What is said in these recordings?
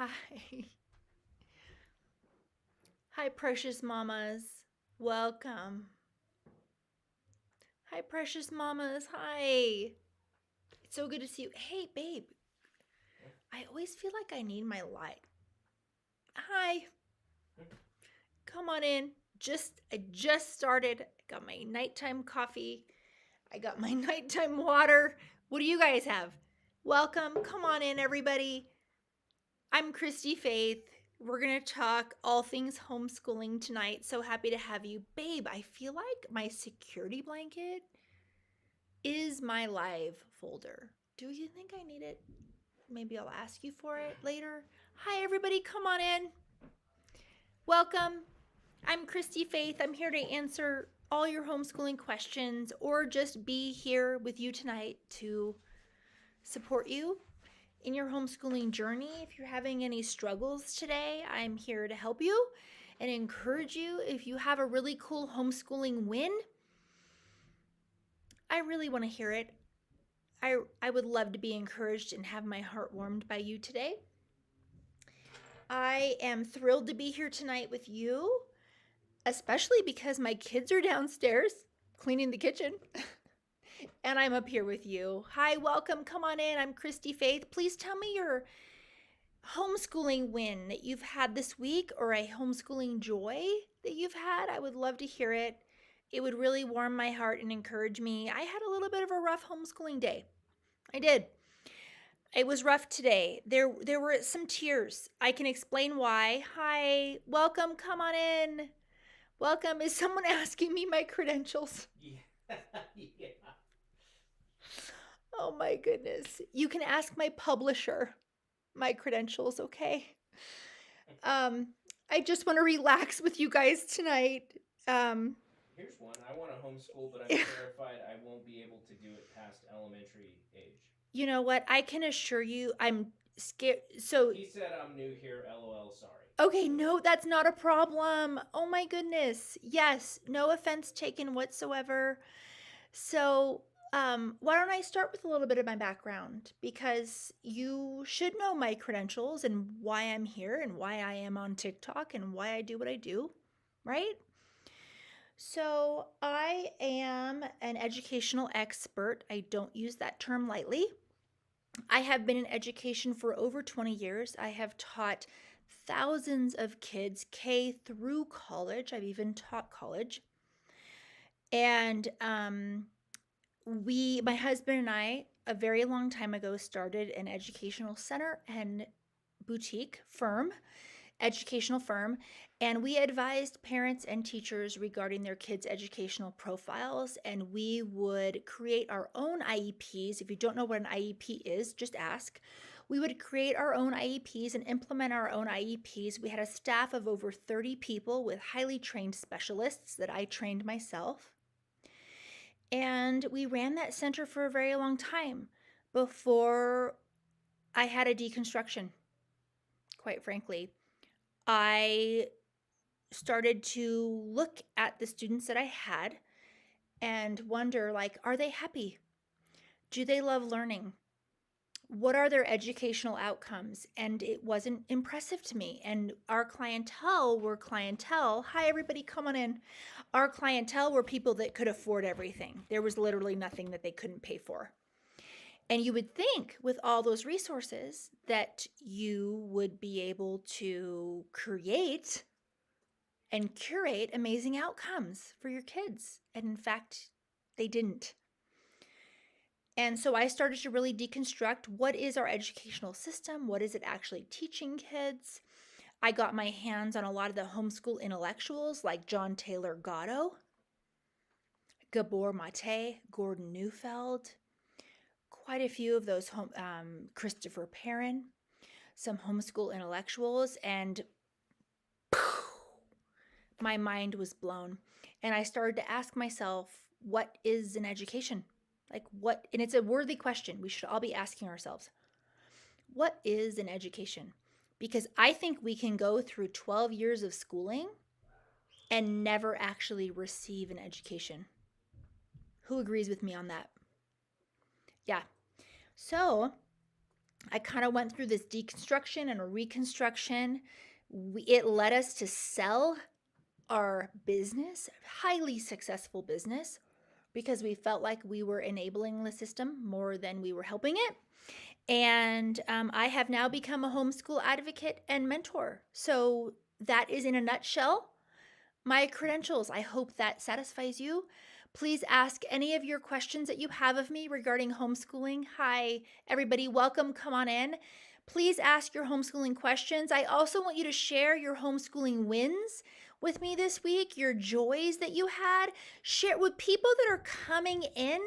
Hi. Hi, precious mamas. Welcome. Hi, precious mamas. Hi. It's so good to see you. Hey, babe. I always feel like I need my light. Hi. Come on in. I just started. I got my nighttime coffee. I got my nighttime water. What do you guys have? Welcome. Come on in, everybody. I'm Christy Faith. We're going to talk all things homeschooling tonight. So happy to have you. Babe, I feel like my security blanket is my live folder. Do you think I need it? Maybe I'll ask you for it later. Hi, everybody. Come on in. Welcome. I'm Christy Faith. I'm here to answer all your homeschooling questions or just be here with you tonight to support you in your homeschooling journey. If you're having any struggles today, I'm here to help you and encourage you. If you have a really cool homeschooling win, I really want to hear it. I would love to be encouraged and have my heart warmed by you today. I am thrilled to be here tonight with you, especially because my kids are downstairs cleaning the kitchen. And I'm up here with you. Hi, welcome. Come on in. I'm Christy Faith. Please tell me your homeschooling win that you've had this week or a homeschooling joy that you've had. I would love to hear it. It would really warm my heart and encourage me. I had a little bit of a rough homeschooling day. I did. It was rough today. There were some tears. I can explain why. Hi, welcome. Come on in. Welcome. Is someone asking me my credentials? Yeah. Yeah. Oh my goodness. You can ask my publisher my credentials, okay? Um, I just want to relax with you guys tonight. Um, Here's one. I want to homeschool, but I'm terrified I won't be able to do it past elementary age. you know what? I can assure you, I'm scared. So, He said I'm new here. LOL. Sorry. okay, no, that's not a problem. Oh my goodness. Yes, no offense taken whatsoever. So, why don't I start with a little bit of my background? Because you should know my credentials and why I'm here and why I am on TikTok and why I do what I do, right? So, I am an educational expert. I don't use that term lightly. I have been in education for over 20 years. I have taught thousands of kids, K through college. I've even taught college. And my husband and I, a very long time ago, started an educational center and boutique firm, educational firm, and we advised parents and teachers regarding their kids' educational profiles. And we would create our own IEPs. If you don't know what an IEP is, just ask. We would create our own IEPs and implement our own IEPs. We had a staff of over 30 people with highly trained specialists that I trained myself. And we ran that center for a very long time before I had a deconstruction, quite frankly. I started to look at the students that I had and wonder, like, are they happy? Do they love learning? What are their educational outcomes? And it wasn't impressive to me. And our clientele were clientele. Hi, everybody, come on in. Our clientele were people that could afford everything. There was literally nothing that they couldn't pay for. And you would think with all those resources that you would be able to create and curate amazing outcomes for your kids. And in fact, they didn't. And so I started to really deconstruct what is our educational system? What is it actually teaching kids? I got my hands on a lot of the homeschool intellectuals like John Taylor Gatto, Gabor Mate, Gordon Neufeld, quite a few of those, Christopher Perrin, some homeschool intellectuals, and my mind was blown. And I started to ask myself, what is an education? Like, what? And it's a worthy question. We should all be asking ourselves, what is an education? Because I think we can go through 12 years of schooling and never actually receive an education. Who agrees with me on that? Yeah. So I kind of went through this deconstruction and a reconstruction. It led us to sell our business, highly successful business, because we felt like we were enabling the system more than we were helping it. And I have now become a homeschool advocate and mentor. So that is in a nutshell my credentials. I hope that satisfies you. Please ask any of your questions that you have of me regarding homeschooling. Hi, everybody. Welcome. Come on in. Please ask your homeschooling questions. I also want you to share your homeschooling wins with me this week, your joys that you had. Share with people that are coming in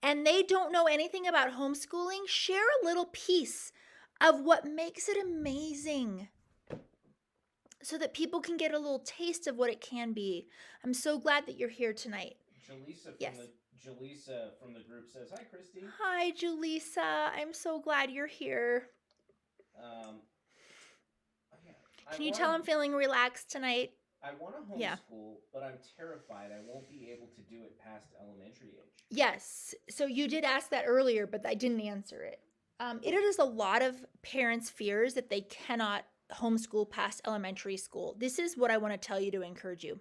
and they don't know anything about homeschooling. Share a little piece of what makes it amazing, so that people can get a little taste of what it can be. I'm so glad that you're here tonight. Yes. Jaleesa from the group says, "Hi, Christy." Hi, Julissa. I'm so glad you're here. Can you tell I'm feeling relaxed tonight? I want to homeschool, but I'm terrified I won't be able to do it past elementary age. Yes. So you did ask that earlier, but I didn't answer it. It is a lot of parents' fears that they cannot homeschool past elementary school. This is what I want to tell you to encourage you.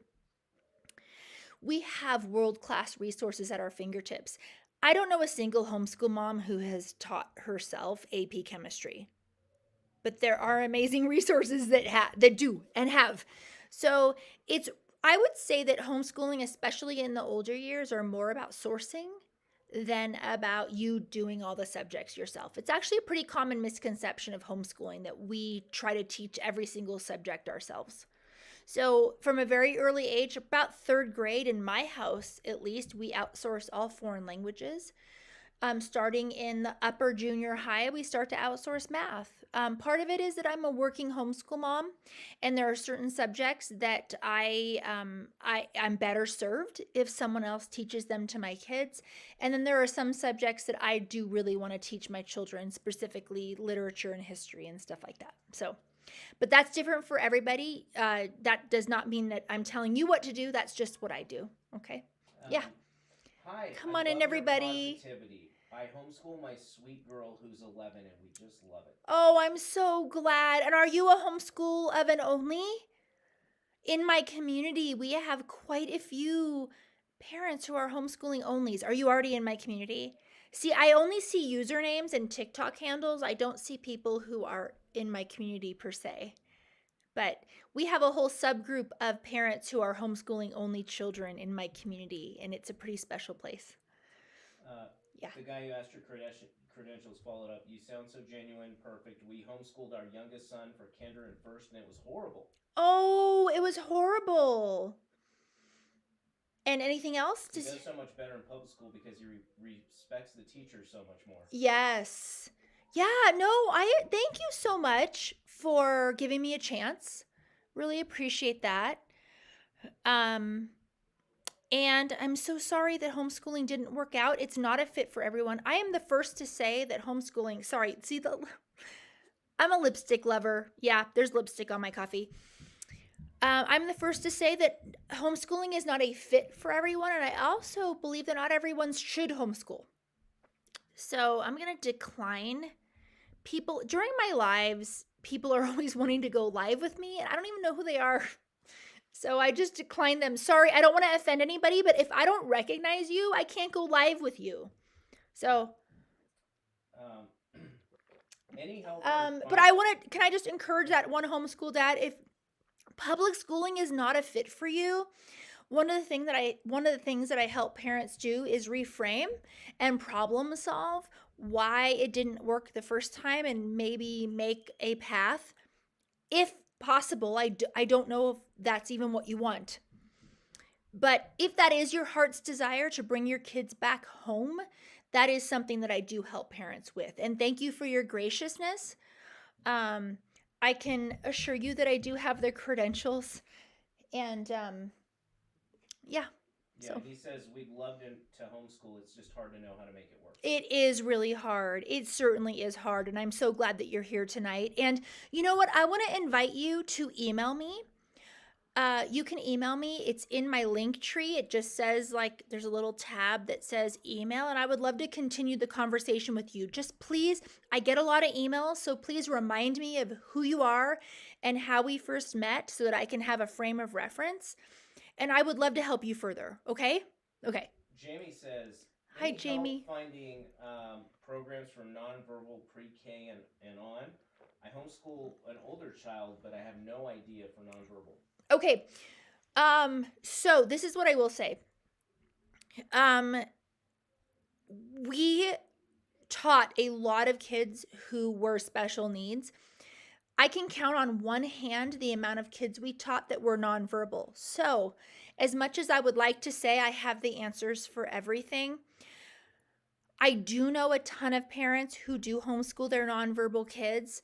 We have world-class resources at our fingertips. I don't know a single homeschool mom who has taught herself AP chemistry, but there are amazing resources that do and have. So I would say that homeschooling, especially in the older years, are more about sourcing than about you doing all the subjects yourself. It's actually a pretty common misconception of homeschooling that we try to teach every single subject ourselves. So from a very early age, about third grade in my house, at least, we outsource all foreign languages. Starting in the upper junior high, we start to outsource math. Part of it is that I'm a working homeschool mom, and there are certain subjects that I'm better served if someone else teaches them to my kids. And then there are some subjects that I do really want to teach my children, specifically literature and history and stuff like that. But that's different for everybody. That does not mean that I'm telling you what to do. That's just what I do. Okay? Yeah. Hi. Come on in, everybody. Positivity. I homeschool my sweet girl who's 11, and we just love it. Oh, I'm so glad. And are you a homeschool of an only? In my community, we have quite a few parents who are homeschooling onlys. Are you already in my community? See, I only see usernames and TikTok handles. I don't see people who are in my community per se. But we have a whole subgroup of parents who are homeschooling only children in my community, and it's a pretty special place. Yeah. The guy who asked your credentials followed up. You sound so genuine, perfect. We homeschooled our youngest son for kinder and first, and it was horrible. Oh, it was horrible. And anything else? He does so much better in public school because he respects the teacher so much more. Yes. Yeah, no, I thank you so much for giving me a chance. Really appreciate that. And I'm so sorry that homeschooling didn't work out. It's not a fit for everyone. I am the first to say that homeschooling, I'm a lipstick lover. Yeah, there's lipstick on my coffee. I'm the first to say that homeschooling is not a fit for everyone, and I also believe that not everyone should homeschool. So I'm going to decline people. During my lives, people are always wanting to go live with me, and I don't even know who they are. So I just decline them. Sorry, I don't want to offend anybody, but if I don't recognize you, I can't go live with you. So... any help? But can I just encourage that one homeschool dad, if public schooling is not a fit for you, one of the things that I help parents do is reframe and problem solve why it didn't work the first time and maybe make a path. If possible, I don't know if that's even what you want. But if that is your heart's desire to bring your kids back home, that is something that I do help parents with. And thank you for your graciousness. I can assure you that I do have the credentials. And yeah. Yeah, so he says we'd love to homeschool. It's just hard to know how to make it work. It is really hard. It certainly is hard. And I'm so glad that you're here tonight. And you know what? I want to invite you to email me You can email me. It's in my link tree. It just says, like, there's a little tab that says email, and I would love to continue the conversation with you. Just please, I get a lot of emails, so please remind me of who you are and how we first met so that I can have a frame of reference. And I would love to help you further. Okay? Okay. Jamie says, Hi, any help Jamie. finding programs for nonverbal pre-K and on? I homeschool an older child, but I have no idea for nonverbal. Okay. So this is what I will say. We taught a lot of kids who were special needs. I can count on one hand the amount of kids we taught that were nonverbal. So, as much as I would like to say I have the answers for everything, I do know a ton of parents who do homeschool their nonverbal kids.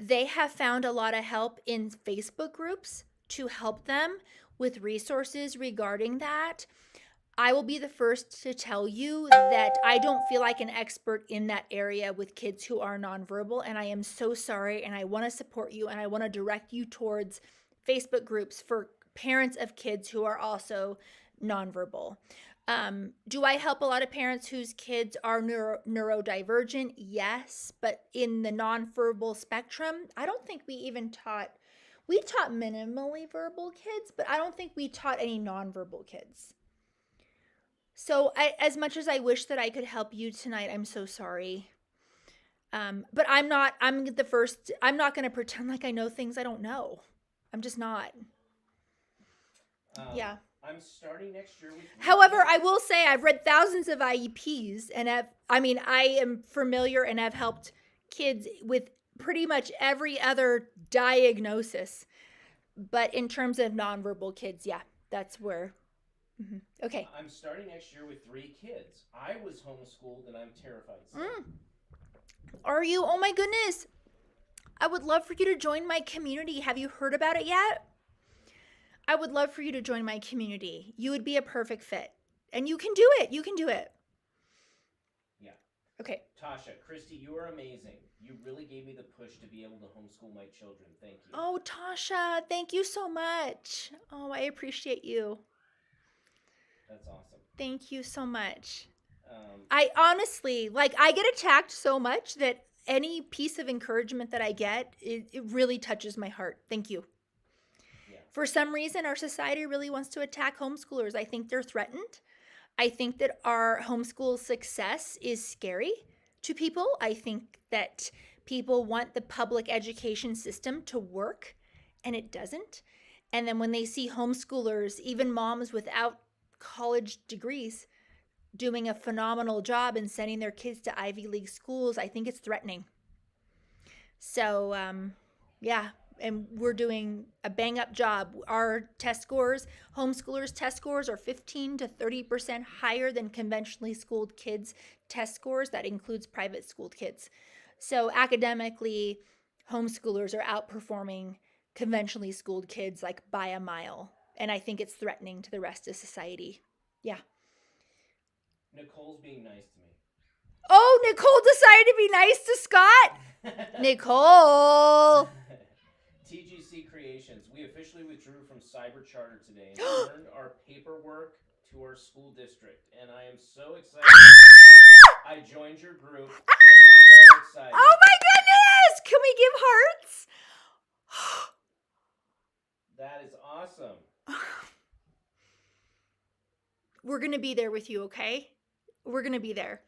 They have found a lot of help in Facebook groups to help them with resources regarding that. I will be the first to tell you that I don't feel like an expert in that area with kids who are nonverbal, and I am so sorry, and I want to support you, and I want to direct you towards Facebook groups for parents of kids who are also nonverbal. Do I help a lot of parents whose kids are neurodivergent? Yes, but in the nonverbal spectrum, I don't think we taught minimally verbal kids, but I don't think we taught any nonverbal kids. So as much as I wish that I could help you tonight, I'm so sorry. But I'm not going to pretend like I know things I don't know. I'm just not. Yeah. I'm starting next year with. However, I will say I've read thousands of IEPs and I am familiar and have helped kids with pretty much every other diagnosis. But in terms of nonverbal kids, yeah, that's where. Mm-hmm. Okay. I'm starting next year with 3 kids. I was homeschooled and I'm terrified. Are you? Oh my goodness. I would love for you to join my community. Have you heard about it yet? I would love for you to join my community. You would be a perfect fit. And you can do it. You can do it. Yeah. Okay. Tasha, Christy, you are amazing. You really gave me the push to be able to homeschool my children. Thank you. Oh, Tasha, thank you so much. Oh, I appreciate you. That's awesome. Thank you so much. I honestly, I get attacked so much that any piece of encouragement that I get, it really touches my heart. Thank you. Yeah. For some reason, our society really wants to attack homeschoolers. I think they're threatened. I think that our homeschool success is scary to people. I think that people want the public education system to work, and it doesn't. And then when they see homeschoolers, even moms without college degrees, doing a phenomenal job and sending their kids to Ivy League schools, I think it's threatening. So, yeah, and we're doing a bang up job. Our test scores, homeschoolers' test scores, are 15 to 30% higher than conventionally schooled kids' test scores. That includes private schooled kids. So, academically, homeschoolers are outperforming conventionally schooled kids by a mile. And I think it's threatening to the rest of society. Yeah. Nicole's being nice to me. Oh, Nicole decided to be nice to Scott. Nicole. TGC Creations. We officially withdrew from Cyber Charter today and returned our paperwork to our school district. And I am so excited. I joined your group. I'm so excited. Oh my goodness! Can we give hearts? That is awesome. We're going to be there with you, okay? We're going to be there.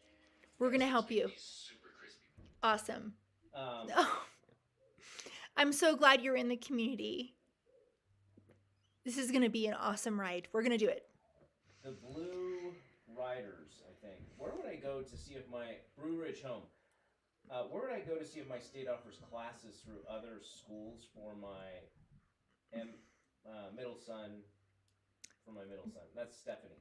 We're going to help you. Super crispy. Awesome. I'm so glad you're in the community. This is going to be an awesome ride. We're going to do it. The Blue Riders, I think. Where would I go to see if my Brew Ridge home? Where would I go to see if my state offers classes through other schools for my middle son? For my middle son. That's Stephanie.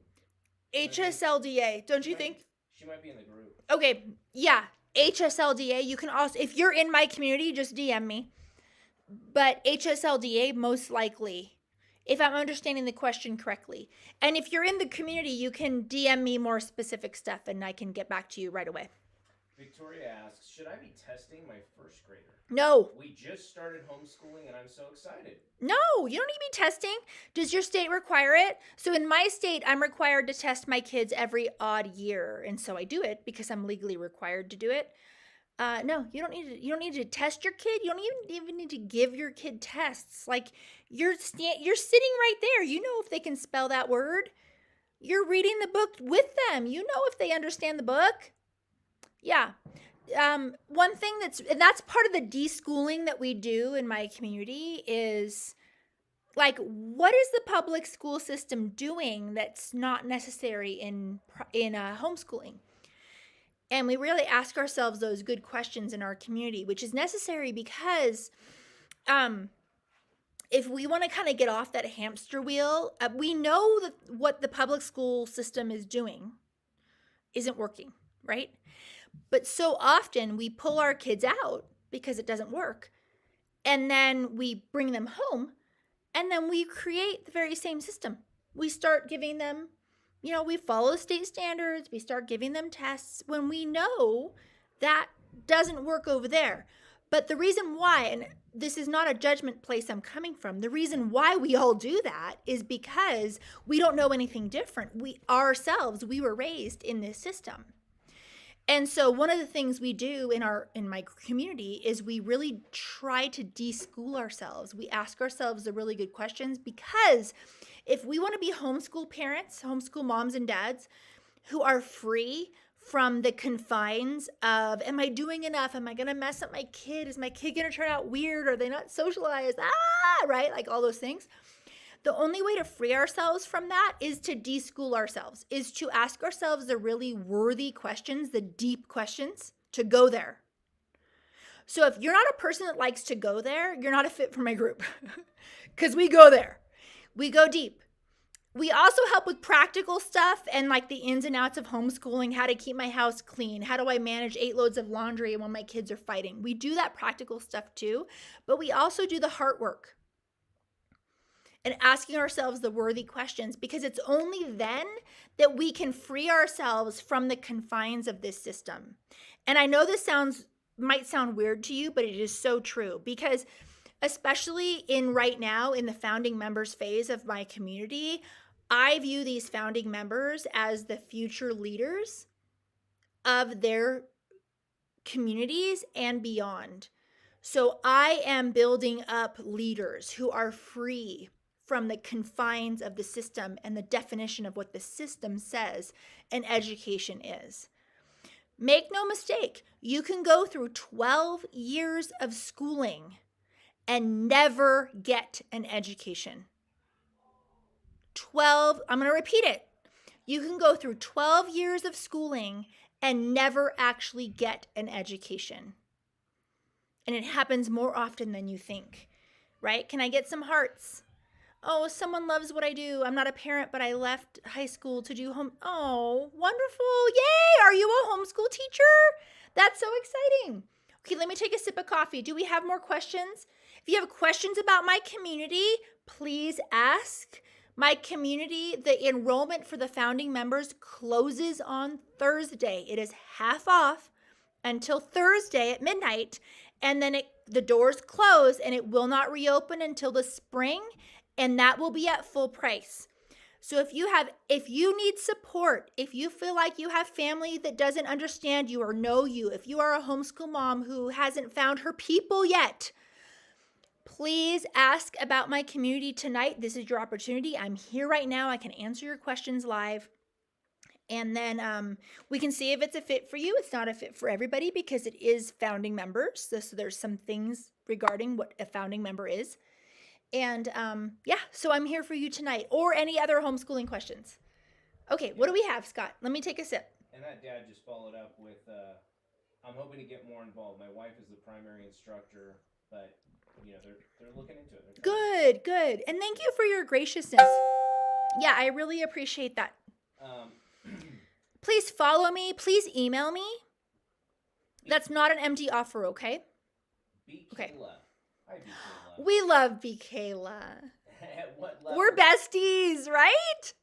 HSLDA, don't you think? She might be in the group. Okay, yeah. HSLDA, you can also, if you're in my community, just DM me. But HSLDA, most likely, if I'm understanding the question correctly. And if you're in the community, you can DM me more specific stuff and I can get back to you right away. Victoria asks, should I be testing my first grader? No. We just started homeschooling, and I'm so excited. No, you don't need to be testing. Does your state require it? So in my state, I'm required to test my kids every odd year, and so I do it because I'm legally required to do it. No, you don't need to. You don't need to test your kid. You don't even need to give your kid tests. Like you're sitting right there. You know if they can spell that word. You're reading the book with them. You know if they understand the book. Yeah. One thing that's part of the deschooling that we do in my community is like, what is the public school system doing that's not necessary in homeschooling? And we really ask ourselves those good questions in our community, which is necessary because if we want to kind of get off that hamster wheel, we know that what the public school system is doing isn't working, right? But so often we pull our kids out because it doesn't work. And then we bring them home and then we create the very same system. We start giving them, we follow state standards. We start giving them tests when we know that doesn't work over there. But the reason why, and this is not a judgment place I'm coming from, the reason why we all do that is because we don't know anything different. We were raised in this system. And so one of the things we do in my community is we really try to deschool ourselves. We ask ourselves the really good questions, because if we want to be homeschool parents, homeschool moms and dads who are free from the confines of, am I doing enough? Am I going to mess up my kid? Is my kid going to turn out weird? Are they not socialized? Right? Like all those things. The only way to free ourselves from that is to deschool ourselves, is to ask ourselves the really worthy questions, the deep questions, to go there. So if you're not a person that likes to go there, you're not a fit for my group, because we go there. We go deep. We also help with practical stuff and like the ins and outs of homeschooling, how to keep my house clean, how do I manage 8 loads of laundry when my kids are fighting. We do that practical stuff too, but we also do the heart work. And asking ourselves the worthy questions, because it's only then that we can free ourselves from the confines of this system. And I know this might sound weird to you, but it is so true, because especially right now in the founding members phase of my community, I view these founding members as the future leaders of their communities and beyond. So I am building up leaders who are free from the confines of the system and the definition of what the system says an education is. Make no mistake, you can go through 12 years of schooling and never get an education. I'm going to repeat it. You can go through 12 years of schooling and never actually get an education. And it happens more often than you think, right? Can I get some hearts? Oh, someone loves what I do. I'm not a parent, but I left high school to do Oh, wonderful. Yay. Are you a homeschool teacher? That's so exciting. Okay, let me take a sip of coffee. Do we have more questions? If you have questions about my community, please ask. My community, the enrollment for the founding members closes on Thursday. It is half off until Thursday at midnight, and then the doors close and it will not reopen until the spring. And that will be at full price. So if you need support, if you feel like you have family that doesn't understand you or know you, if you are a homeschool mom who hasn't found her people yet, please ask about my community tonight. This is your opportunity. I'm here right now. I can answer your questions live. And then we can see if it's a fit for you. It's not a fit for everybody because it is founding members. So there's some things regarding what a founding member is. And so I'm here for you tonight, or any other homeschooling questions. Okay, what do we have, Scott? Let me take a sip. And that dad just followed up with, I'm hoping to get more involved. My wife is the primary instructor, but they're looking into it. Good. And thank you for your graciousness. Yeah, I really appreciate that. Please follow me. Please email me. That's not an empty offer, okay? Okay. Hi, B. We love B. Kayla. At what level? We're besties, right?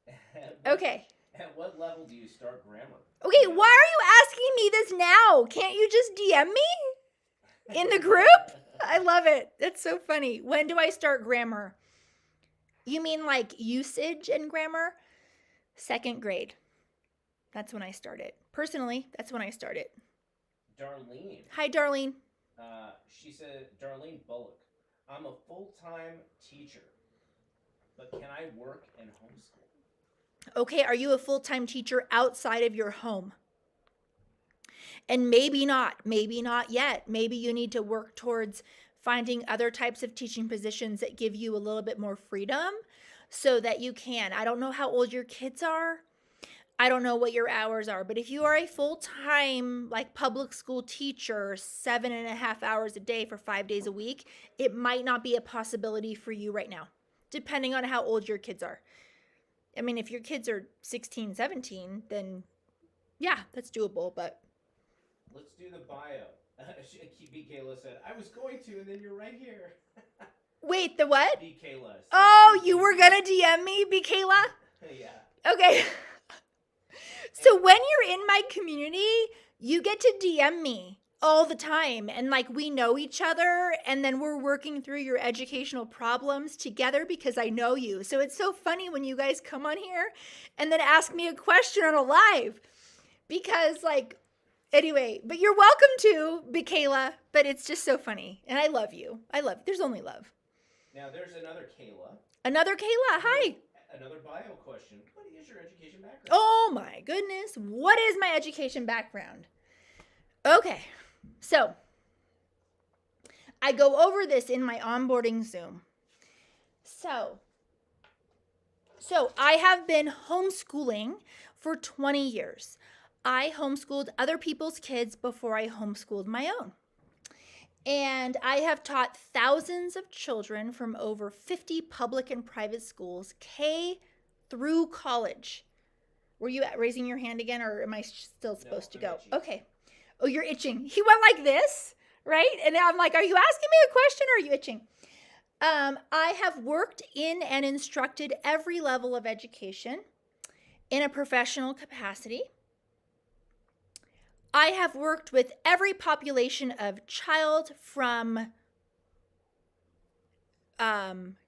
Okay. At what level do you start grammar? Okay, why are you asking me this now? Can't you just DM me? In the group? I love it. That's so funny. When do I start grammar? You mean like usage and grammar? 2nd grade. That's when I started. Personally, that's when I started. Darlene. Hi, Darlene. She said, Darlene Bullock, I'm a full-time teacher, but can I work and homeschool? Okay, are you a full-time teacher outside of your home? And maybe not yet. Maybe you need to work towards finding other types of teaching positions that give you a little bit more freedom so that you can. I don't know how old your kids are. I don't know what your hours are, but if you are a full-time like public school teacher, 7.5 hours a day for 5 days a week, it might not be a possibility for you right now, depending on how old your kids are. I mean, if your kids are 16, 17, then yeah, that's doable, but let's do the bio. B. Kayla said, I was going to, and then you're right here. Wait, the what? B. Kayla. Oh, you were gonna DM me, B. Kayla? Yeah. Okay. So when you're in my community, you get to DM me all the time. And like we know each other, and then we're working through your educational problems together because I know you. So it's so funny when you guys come on here and then ask me a question on a live. Because like, anyway, but you're welcome to, Kayla, but it's just so funny. And I love you. There's only love. Now there's another Kayla. Another Kayla, hi. Another bio question. What is your education background? Oh my goodness. What is my education background? Okay. So I go over this in my onboarding Zoom. So I have been homeschooling for 20 years. I homeschooled other people's kids before I homeschooled my own. And I have taught thousands of children from over 50 public and private schools, K through college. Were you raising your hand again, or am I still supposed to go? Itching. Okay. Oh, you're itching. He went like this, right? And I'm like, are you asking me a question or are you itching? I have worked in and instructed every level of education in a professional capacity. I have worked with every population of child from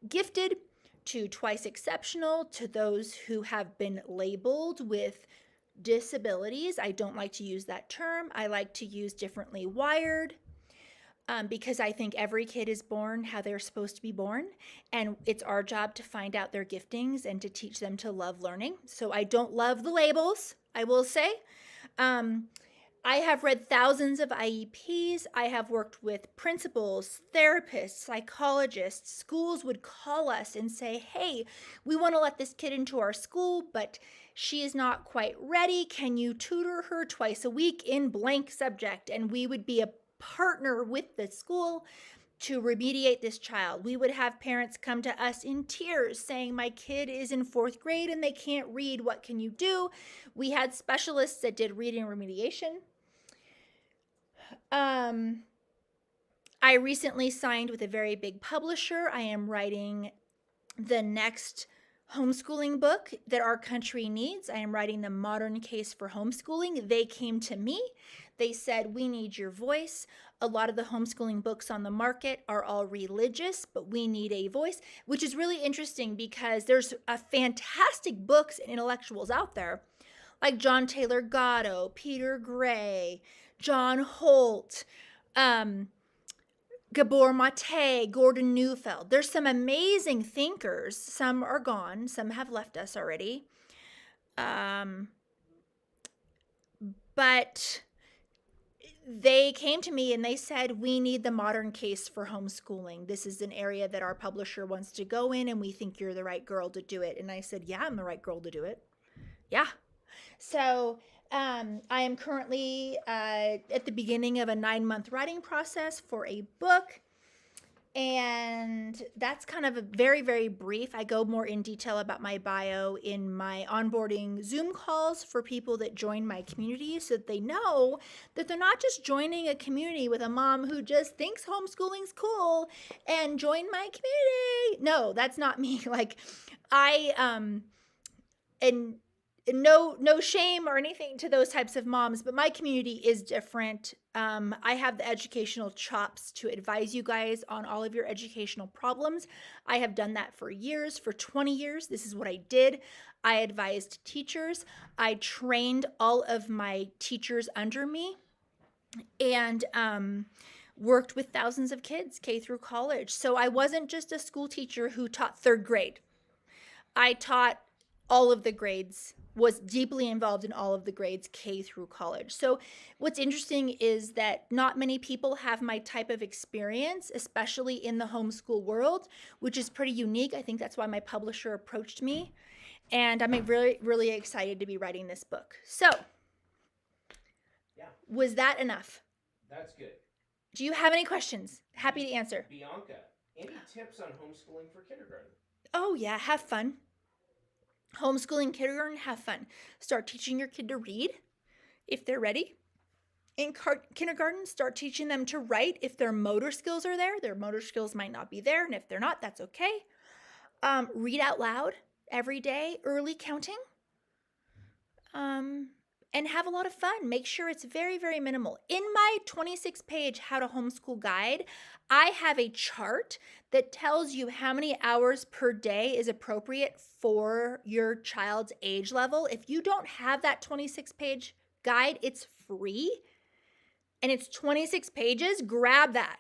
gifted to twice exceptional to those who have been labeled with disabilities. I don't like to use that term. I like to use differently wired because I think every kid is born how they're supposed to be born. And it's our job to find out their giftings and to teach them to love learning. So I don't love the labels, I will say. I have read thousands of IEPs. I have worked with principals, therapists, psychologists. Schools would call us and say, hey, we want to let this kid into our school, but she is not quite ready. Can you tutor her twice a week in blank subject? And we would be a partner with the school to remediate this child. We would have parents come to us in tears saying, my kid is in 4th grade and they can't read. What can you do? We had specialists that did reading remediation. I recently signed with a very big publisher. I am writing the next homeschooling book that our country needs. I am writing the modern case for homeschooling. They came to me. They said, we need your voice. A lot of the homeschooling books on the market are all religious, but we need a voice, which is really interesting because there's a fantastic books and intellectuals out there like John Taylor Gatto, Peter Gray, John Holt, Gabor Mate, Gordon Neufeld. There's some amazing thinkers. Some are gone. Some have left us already. But they came to me and they said, we need the modern case for homeschooling. This is an area that our publisher wants to go in and we think you're the right girl to do it. And I said, yeah, I'm the right girl to do it. Yeah. So I am currently at the beginning of a 9-month writing process for a book. And that's kind of a very, very brief. I go more in detail about my bio in my onboarding Zoom calls for people that join my community so that they know that they're not just joining a community with a mom who just thinks homeschooling's cool and join my community. No, that's not me. Like and no shame or anything to those types of moms, but my community is different. I have the educational chops to advise you guys on all of your educational problems. I have done that for years, for 20 years. This is what I did. I advised teachers. I trained all of my teachers under me, and worked with thousands of kids, K through college. So I wasn't just a school teacher who taught third grade. I taught all of the grades, was deeply involved in all of the grades, K through college. So what's interesting is that not many people have my type of experience, especially in the homeschool world, which is pretty unique. I think that's why my publisher approached me. And I'm really, really excited to be writing this book. So, Yeah, was that enough? that's good. Do you have any questions? Happy to answer. Bianca, any tips on homeschooling for kindergarten? Oh, yeah, have fun. Homeschooling kindergarten, have fun. Start teaching your kid to read if they're ready. In kindergarten, start teaching them to write if their motor skills are there. Their motor skills might not be there, and if they're not, that's okay. Read out loud every day, early counting. And have a lot of fun. Make sure it's very, very minimal. In my 26-page How to Homeschool guide, I have a chart that tells you how many hours per day is appropriate for your child's age level. If you don't have that 26-page guide, it's free and it's 26 pages. Grab that.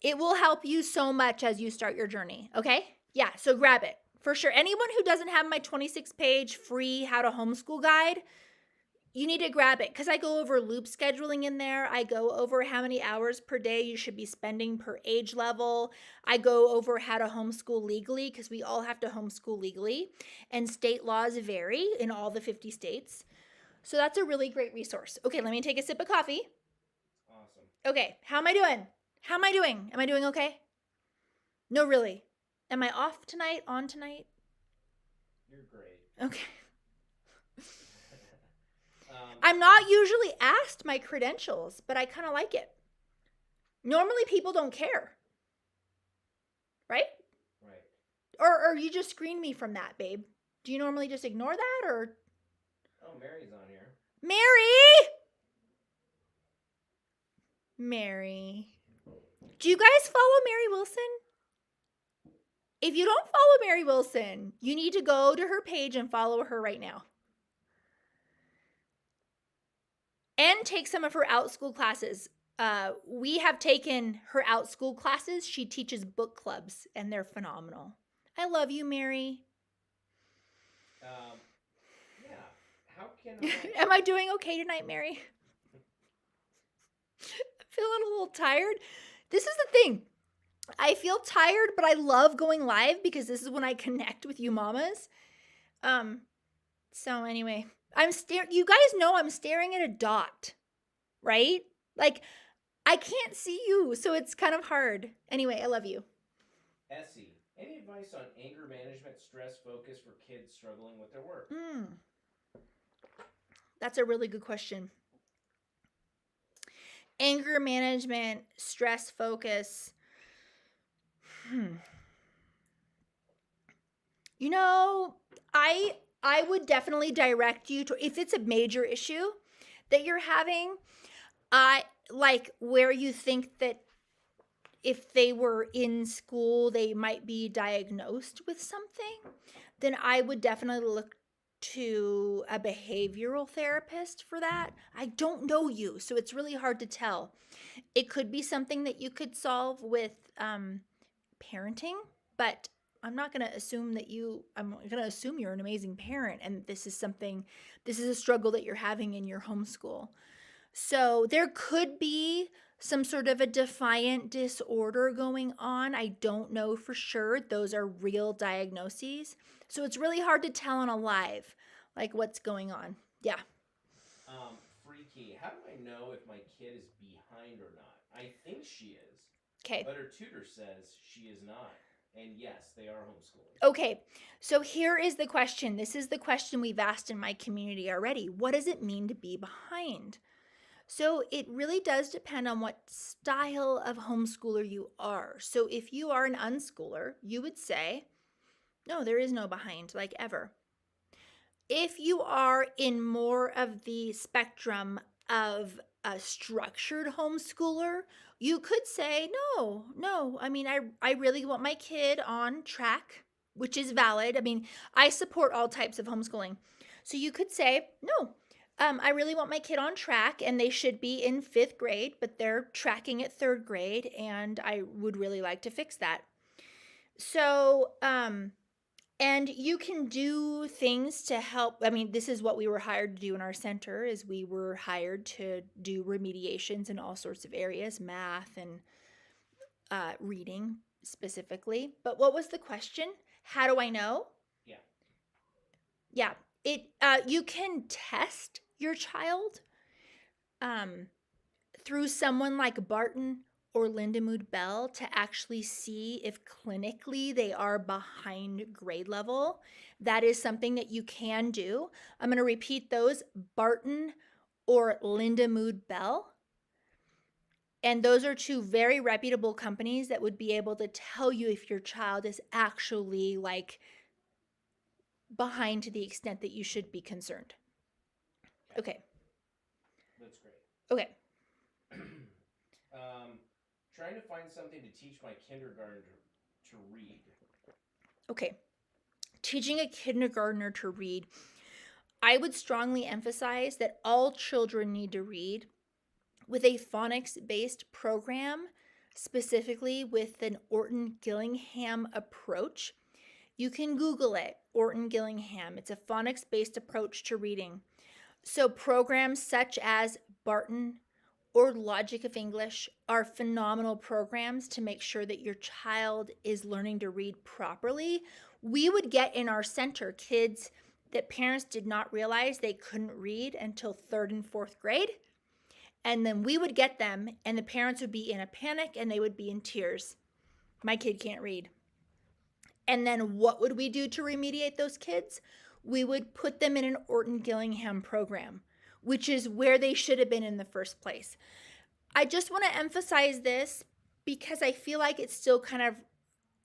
It will help you so much as you start your journey, okay? Yeah, so grab it for sure. Anyone who doesn't have my 26-page free How to Homeschool guide, you need to grab it because I go over loop scheduling in there. I go over how many hours per day you should be spending per age level. I go over how to homeschool legally because we all have to homeschool legally, and state laws vary in all the 50 states. So that's a really great resource. Okay, let me take a sip of coffee. Awesome. Okay, how am I doing? How am I doing? Am I doing okay? No, really. Am I off tonight? On tonight? You're great. Okay. I'm not usually asked my credentials, but I kind of like it. Normally people don't care. Right? Right. Or you just screen me from that, babe. Do you normally just ignore that or? Oh, Mary's on here. Mary. Do you guys follow Mary Wilson? If you don't follow Mary Wilson, you need to go to her page and follow her right now. And take some of her OutSchool classes. We have taken her OutSchool classes. She teaches book clubs, and they're phenomenal. I love you, Mary. Yeah. How can I... Am I doing okay tonight, Mary? I'm feeling a little tired. This is the thing. I feel tired, but I love going live because this is when I connect with you mamas. So anyway, you guys know I'm staring at a dot, right? Like, I can't see you, so it's kind of hard. Anyway, I love you. Essie, any advice on anger management, stress focus for kids struggling with their work? That's a really good question. Anger management, stress focus. You know, I would definitely direct you to, if it's a major issue that you're having, like where you think that if they were in school, they might be diagnosed with something, then I would definitely look to a behavioral therapist for that. I don't know you, so it's really hard to tell. It could be something that you could solve with parenting, but I'm not going to assume I'm going to assume you're an amazing parent and this is a struggle that you're having in your homeschool. So there could be some sort of a defiant disorder going on. I don't know for sure. Those are real diagnoses. So it's really hard to tell on a live, like what's going on. Yeah. Freaky, how do I know if my kid is behind or not? I think she is. Okay. But her tutor says she is not. And yes, they are homeschooling. Okay, so here is the question. This is the question we've asked in my community already. What does it mean to be behind? So it really does depend on what style of homeschooler you are. So if you are an unschooler, you would say, no, there is no behind, like ever. If you are in more of the spectrum of a structured homeschooler, you could say, no. I mean, I really want my kid on track, which is valid. I mean, I support all types of homeschooling. So you could say, no, I really want my kid on track, and they should be in 5th grade, but they're tracking at 3rd grade, and I would really like to fix that. So, and you can do things to help. I mean, this is what we were hired to do in our center, is we were hired to do remediations in all sorts of areas, math and reading specifically. But what was the question? How do I know? Yeah. Yeah. You can test your child through someone like Barton or Lindamood Bell to actually see if clinically they are behind grade level. That is something that you can do. I'm going to repeat those: Barton or Lindamood Bell. And those are 2 very reputable companies that would be able to tell you if your child is actually like behind to the extent that you should be concerned. Okay. That's great. Okay. Trying to find something to teach my kindergartner to read. Okay. Teaching a kindergartner to read. I would strongly emphasize that all children need to read with a phonics-based program, specifically with an Orton-Gillingham approach. You can Google it, Orton-Gillingham. It's a phonics-based approach to reading. So programs such as Barton or Logic of English are phenomenal programs to make sure that your child is learning to read properly. We would get in our center kids that parents did not realize they couldn't read until 3rd and 4th grade. And then we would get them, and the parents would be in a panic and they would be in tears. My kid can't read. And then what would we do to remediate those kids? We would put them in an Orton-Gillingham program, which is where they should have been in the first place. I just want to emphasize this because I feel like it's still kind of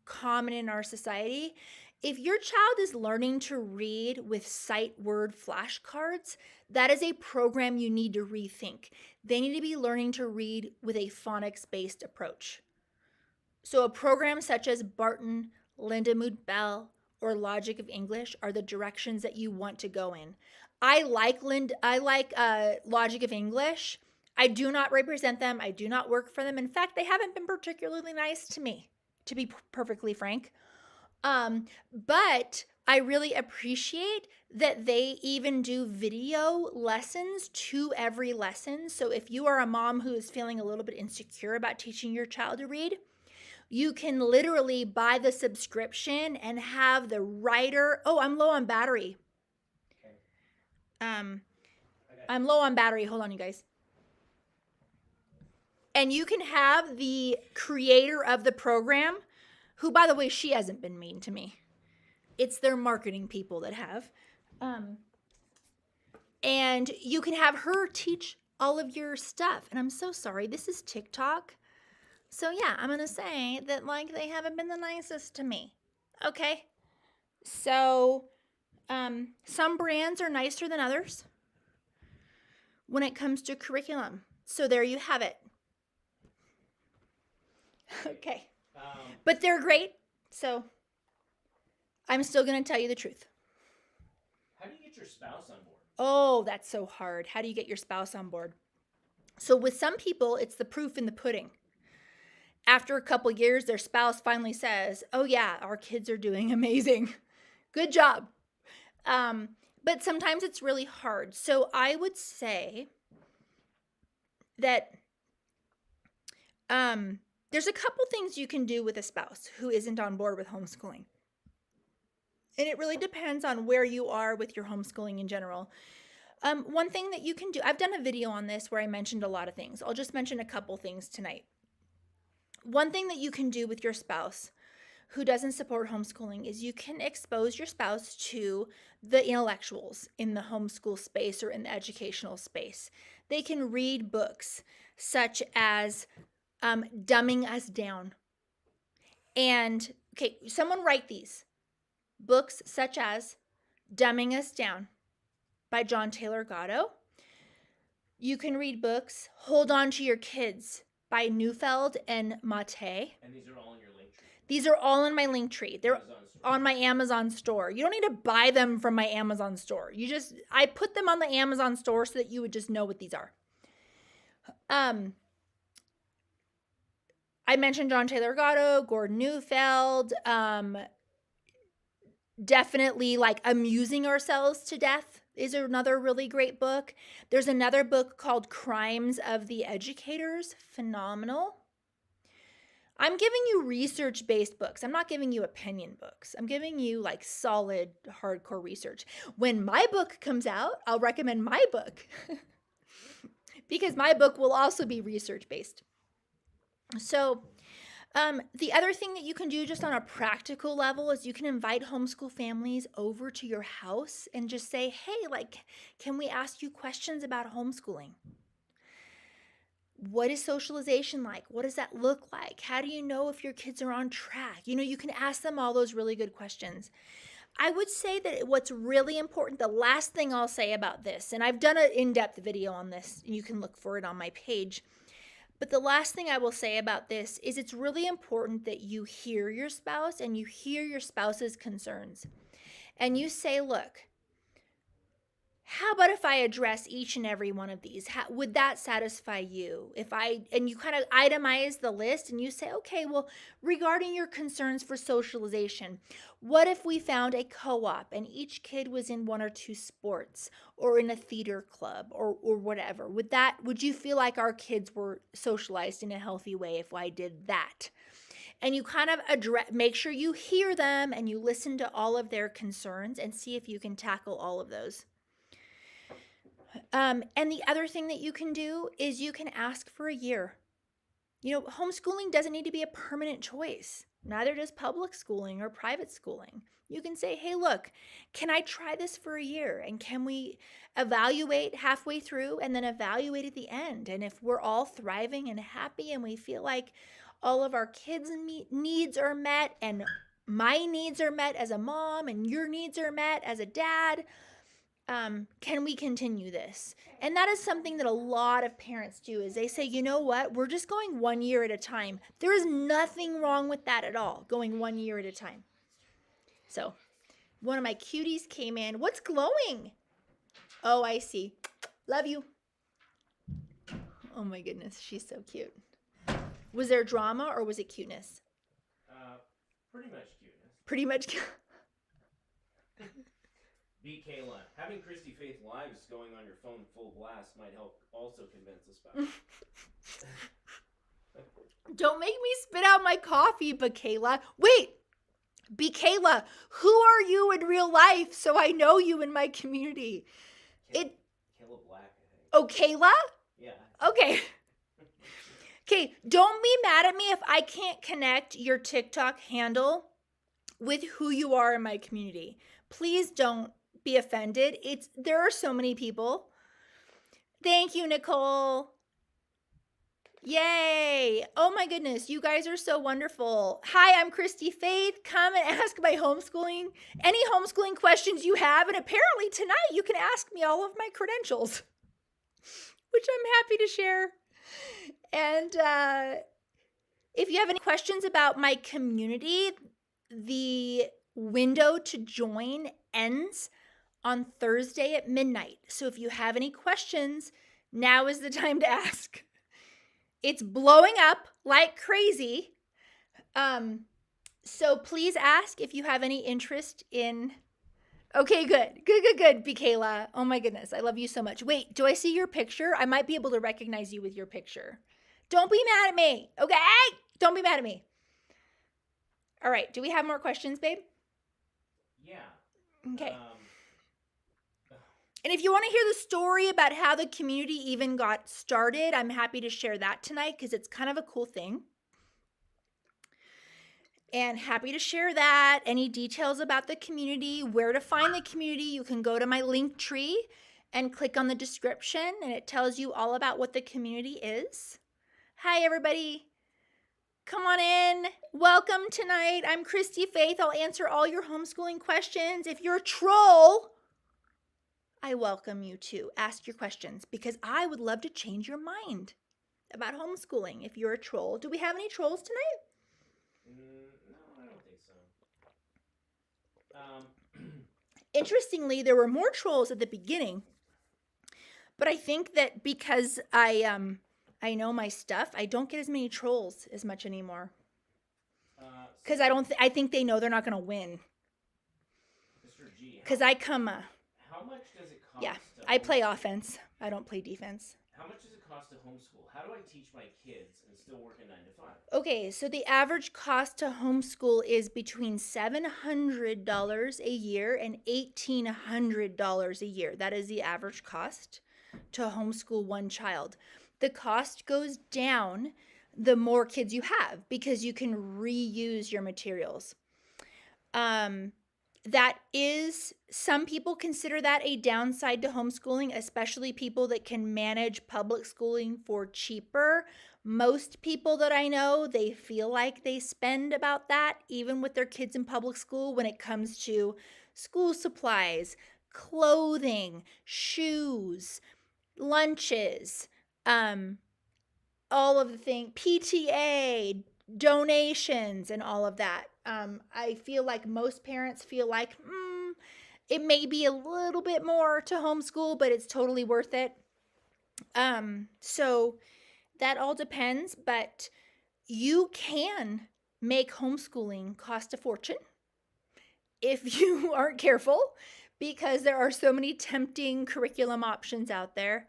common in our society. If your child is learning to read with sight word flashcards, that is a program you need to rethink. They need to be learning to read with a phonics-based approach. So a program such as Barton, Lindamood Bell, or Logic of English are the directions that you want to go in. I like Logic of English. I do not represent them. I do not work for them. In fact, they haven't been particularly nice to me, to be perfectly frank. But I really appreciate that they even do video lessons to every lesson. So if you are a mom who is feeling a little bit insecure about teaching your child to read, you can literally buy the subscription and have the writer. Oh, I'm low on battery. Okay. I'm low on battery. Hold on, you guys. And you can have the creator of the program, who, by the way, she hasn't been mean to me. It's their marketing people that have. And you can have her teach all of your stuff. And I'm so sorry. This is TikTok. So yeah, I'm going to say that like they haven't been the nicest to me. Okay. So some brands are nicer than others when it comes to curriculum. So there you have it. Okay. But they're great. So I'm still going to tell you the truth. How do you get your spouse on board? Oh, that's so hard. How do you get your spouse on board? So with some people, it's the proof in the pudding. After a couple years, their spouse finally says, oh yeah, our kids are doing amazing. Good job. But sometimes it's really hard. So I would say that there's a couple things you can do with a spouse who isn't on board with homeschooling. And it really depends on where you are with your homeschooling in general. One thing that you can do, I've done a video on this where I mentioned a lot of things. I'll just mention a couple things tonight. One thing that you can do with your spouse who doesn't support homeschooling is you can expose your spouse to the intellectuals in the homeschool space or in the educational space. They can read books such as Dumbing Us Down. And, okay, someone write these. Books such as Dumbing Us Down by John Taylor Gatto. You can read books. Hold On to Your Kids by Neufeld and Mate. And these are all in your link tree. These are all in my link tree. They're Amazon store. on my Amazon store. You don't need to buy them from my Amazon store. I put them on the Amazon store so that you would just know what these are. I mentioned John Taylor Gatto, Gordon Neufeld. Definitely like Amusing Ourselves to Death is another really great book. There's another book called Crimes of the Educators. Phenomenal. I'm giving you research-based books. I'm not giving you opinion books. I'm giving you like solid, hardcore research. When my book comes out, I'll recommend my book because my book will also be research-based. So the other thing that you can do just on a practical level is you can invite homeschool families over to your house and just say, hey, like, can we ask you questions about homeschooling? What is socialization like? What does that look like? How do you know if your kids are on track? You can ask them all those really good questions. I would say that what's really important, the last thing I'll say about this, and I've done an in-depth video on this, and you can look for it on my page, but the last thing I will say about this is it's really important that you hear your spouse and you hear your spouse's concerns. And you say, look, how about if I address each and every one of these? Would that satisfy you? And you kind of itemize the list and you say, okay, well, regarding your concerns for socialization, what if we found a co-op and each kid was in one or two sports or in a theater club or whatever? Would you feel like our kids were socialized in a healthy way if I did that? And you kind of make sure you hear them and you listen to all of their concerns and see if you can tackle all of those. And the other thing that you can do is you can ask for a year. Homeschooling doesn't need to be a permanent choice. Neither does public schooling or private schooling. You can say, hey, look, can I try this for a year? And can we evaluate halfway through and then evaluate at the end? And if we're all thriving and happy and we feel like all of our kids' needs are met and my needs are met as a mom and your needs are met as a dad, can we continue this? And that is something that a lot of parents do is they say, you know what, we're just going 1 year at a time. There is nothing wrong with that at all, going 1 year at a time. So one of my cuties came in. What's glowing? Oh, I see. Love you. Oh my goodness, she's so cute. Was there drama or was it cuteness? Pretty much cuteness. Pretty much. B. Kayla, having Christy Faith lives going on your phone full blast might help also convince a spouse. Don't make me spit out my coffee, Kayla. Wait, B. Kayla, who are you in real life so I know you in my community? Kayla Black, I think. Oh, Kayla? Yeah. Okay. Okay, don't be mad at me if I can't connect your TikTok handle with who you are in my community. Please don't be offended. There are so many people. Thank you, Nicole. Yay. Oh my goodness, you guys are so wonderful. Hi, I'm Christy Faith. Come and ask my any homeschooling questions you have. And apparently tonight you can ask me all of my credentials, which I'm happy to share. And if you have any questions about my community, the window to join ends on Thursday at midnight. So if you have any questions, now is the time to ask. It's blowing up like crazy. So please ask if you have any interest in... Okay, good, Kayla. Oh my goodness, I love you so much. Wait, do I see your picture? I might be able to recognize you with your picture. Don't be mad at me, okay? Don't be mad at me. All right, do we have more questions, babe? Yeah. Okay. And if you want to hear the story about how the community even got started, I'm happy to share that tonight because it's kind of a cool thing. And happy to share that. Any details about the community, where to find the community, you can go to my link tree and click on the description and it tells you all about what the community is. Hi, everybody. Come on in. Welcome tonight. I'm Christy Faith. I'll answer all your homeschooling questions. If you're a troll, I welcome you to ask your questions because I would love to change your mind about homeschooling if you're a troll. Do we have any trolls tonight? No, I don't think so. Interestingly, there were more trolls at the beginning, but I think that because I know my stuff, I don't get as many trolls as much anymore. Because I think they know they're not going to win. Mr. G. Because I come. How much does it cost? Yeah, I play offense. I don't play defense. How much does it cost to homeschool? How do I teach my kids and still work a 9 to 5? Okay, so the average cost to homeschool is between $700 a year and $1,800 a year. That is the average cost to homeschool one child. The cost goes down the more kids you have because you can reuse your materials. That is, some people consider that a downside to homeschooling, especially people that can manage public schooling for cheaper. Most people that I know, they feel like they spend about that, even with their kids in public school, when it comes to school supplies, clothing, shoes, lunches, all of the things, PTA, donations, and all of that. I feel like most parents feel like it may be a little bit more to homeschool, but it's totally worth it. So that all depends, but you can make homeschooling cost a fortune if you aren't careful, because there are so many tempting curriculum options out there.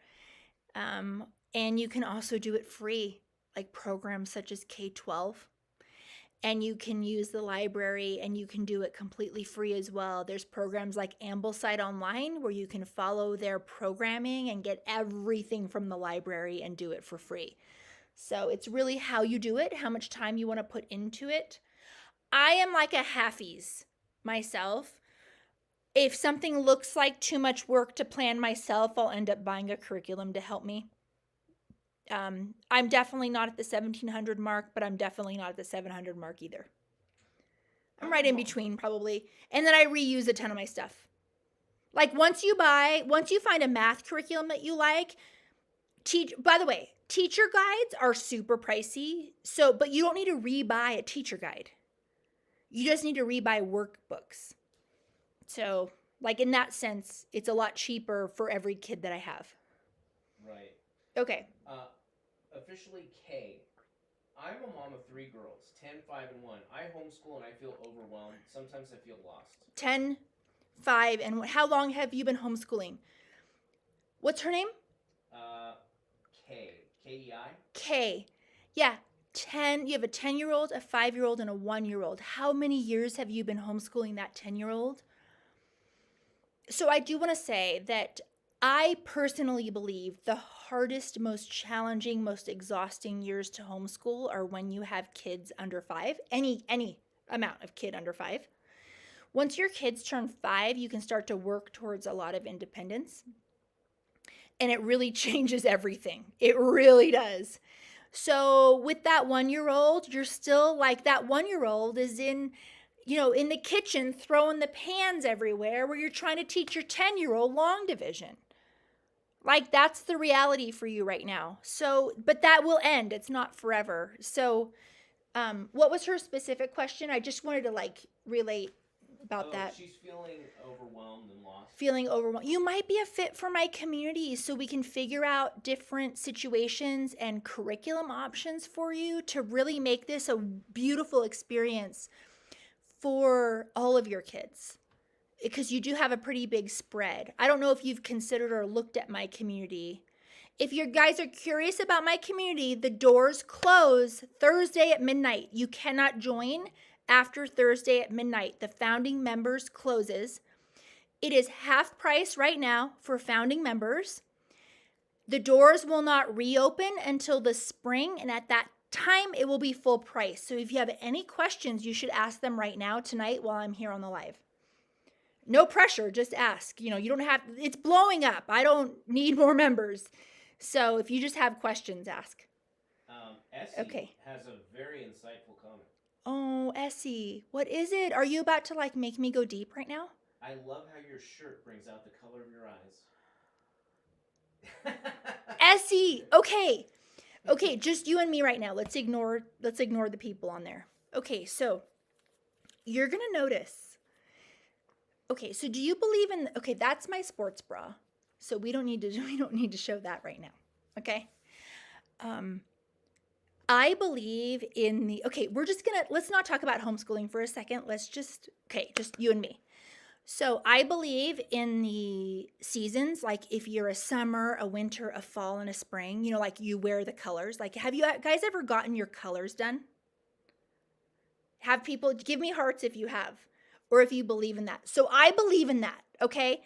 And you can also do it free, like programs such as K-12. And you can use the library and you can do it completely free as well. There's programs like Ambleside Online where you can follow their programming and get everything from the library and do it for free. So it's really how you do it, how much time you want to put into it. I am like a halfies myself. If something looks like too much work to plan myself, I'll end up buying a curriculum to help me. I'm definitely not at the 1,700 mark, but I'm definitely not at the 700 mark either. I'm right in between probably. And then I reuse a ton of my stuff. Like once you find a math curriculum that you like, by the way, teacher guides are super pricey. But you don't need to rebuy a teacher guide. You just need to rebuy workbooks. So like in that sense, it's a lot cheaper for every kid that I have. Right. Okay. Officially K. I'm a mom of 3 girls, 10, 5, and 1. I homeschool and I feel overwhelmed. Sometimes I feel lost. 10, 5, and 1. How long have you been homeschooling? What's her name? K. K-E-I? K. Yeah, 10. You have a 10-year-old, a 5-year-old, and a 1-year-old. How many years have you been homeschooling that 10-year-old? So I do want to say that I personally believe the hardest, most challenging, most exhausting years to homeschool are when you have kids under 5, any amount of kid under 5. Once your kids turn 5, you can start to work towards a lot of independence. And it really changes everything. It really does. So with that 1-year-old, you're still like that 1-year-old is in the kitchen throwing the pans everywhere where you're trying to teach your 10-year-old long division. Like that's the reality for you right now. So, but that will end. It's not forever. So, what was her specific question? I just wanted to relate about that. She's feeling overwhelmed and lost. Feeling overwhelmed. You might be a fit for my community so we can figure out different situations and curriculum options for you to really make this a beautiful experience for all of your kids. Because you do have a pretty big spread. I don't know if you've considered or looked at my community. If you guys are curious about my community, the doors close Thursday at midnight. You cannot join after Thursday at midnight. The founding members closes. It is half price right now for founding members. The doors will not reopen until the spring, and at that time, it will be full price. So if you have any questions, you should ask them right now tonight while I'm here on the live. No pressure, just ask. You don't have, it's blowing up. I don't need more members. So if you just have questions, ask. Essie Okay. has a very insightful comment. Oh, Essie, what is it? Are you about to like make me go deep right now? I love how your shirt brings out the color of your eyes. Essie, okay. Okay, just you and me right now. Let's ignore the people on there. Okay, so you're going to notice. Okay, so do you believe in okay, that's my sports bra. So we don't need to we don't need to show that right now. Okay? Um I believe in the okay, let's not talk about homeschooling for a second. Let's just okay, just you and me. So I believe in the seasons, like if you're a summer, a winter, a fall, and a spring, like you wear the colors. Like, have you guys ever gotten your colors done? Have people give me hearts if you have, or if you believe in that. So I believe in that, okay?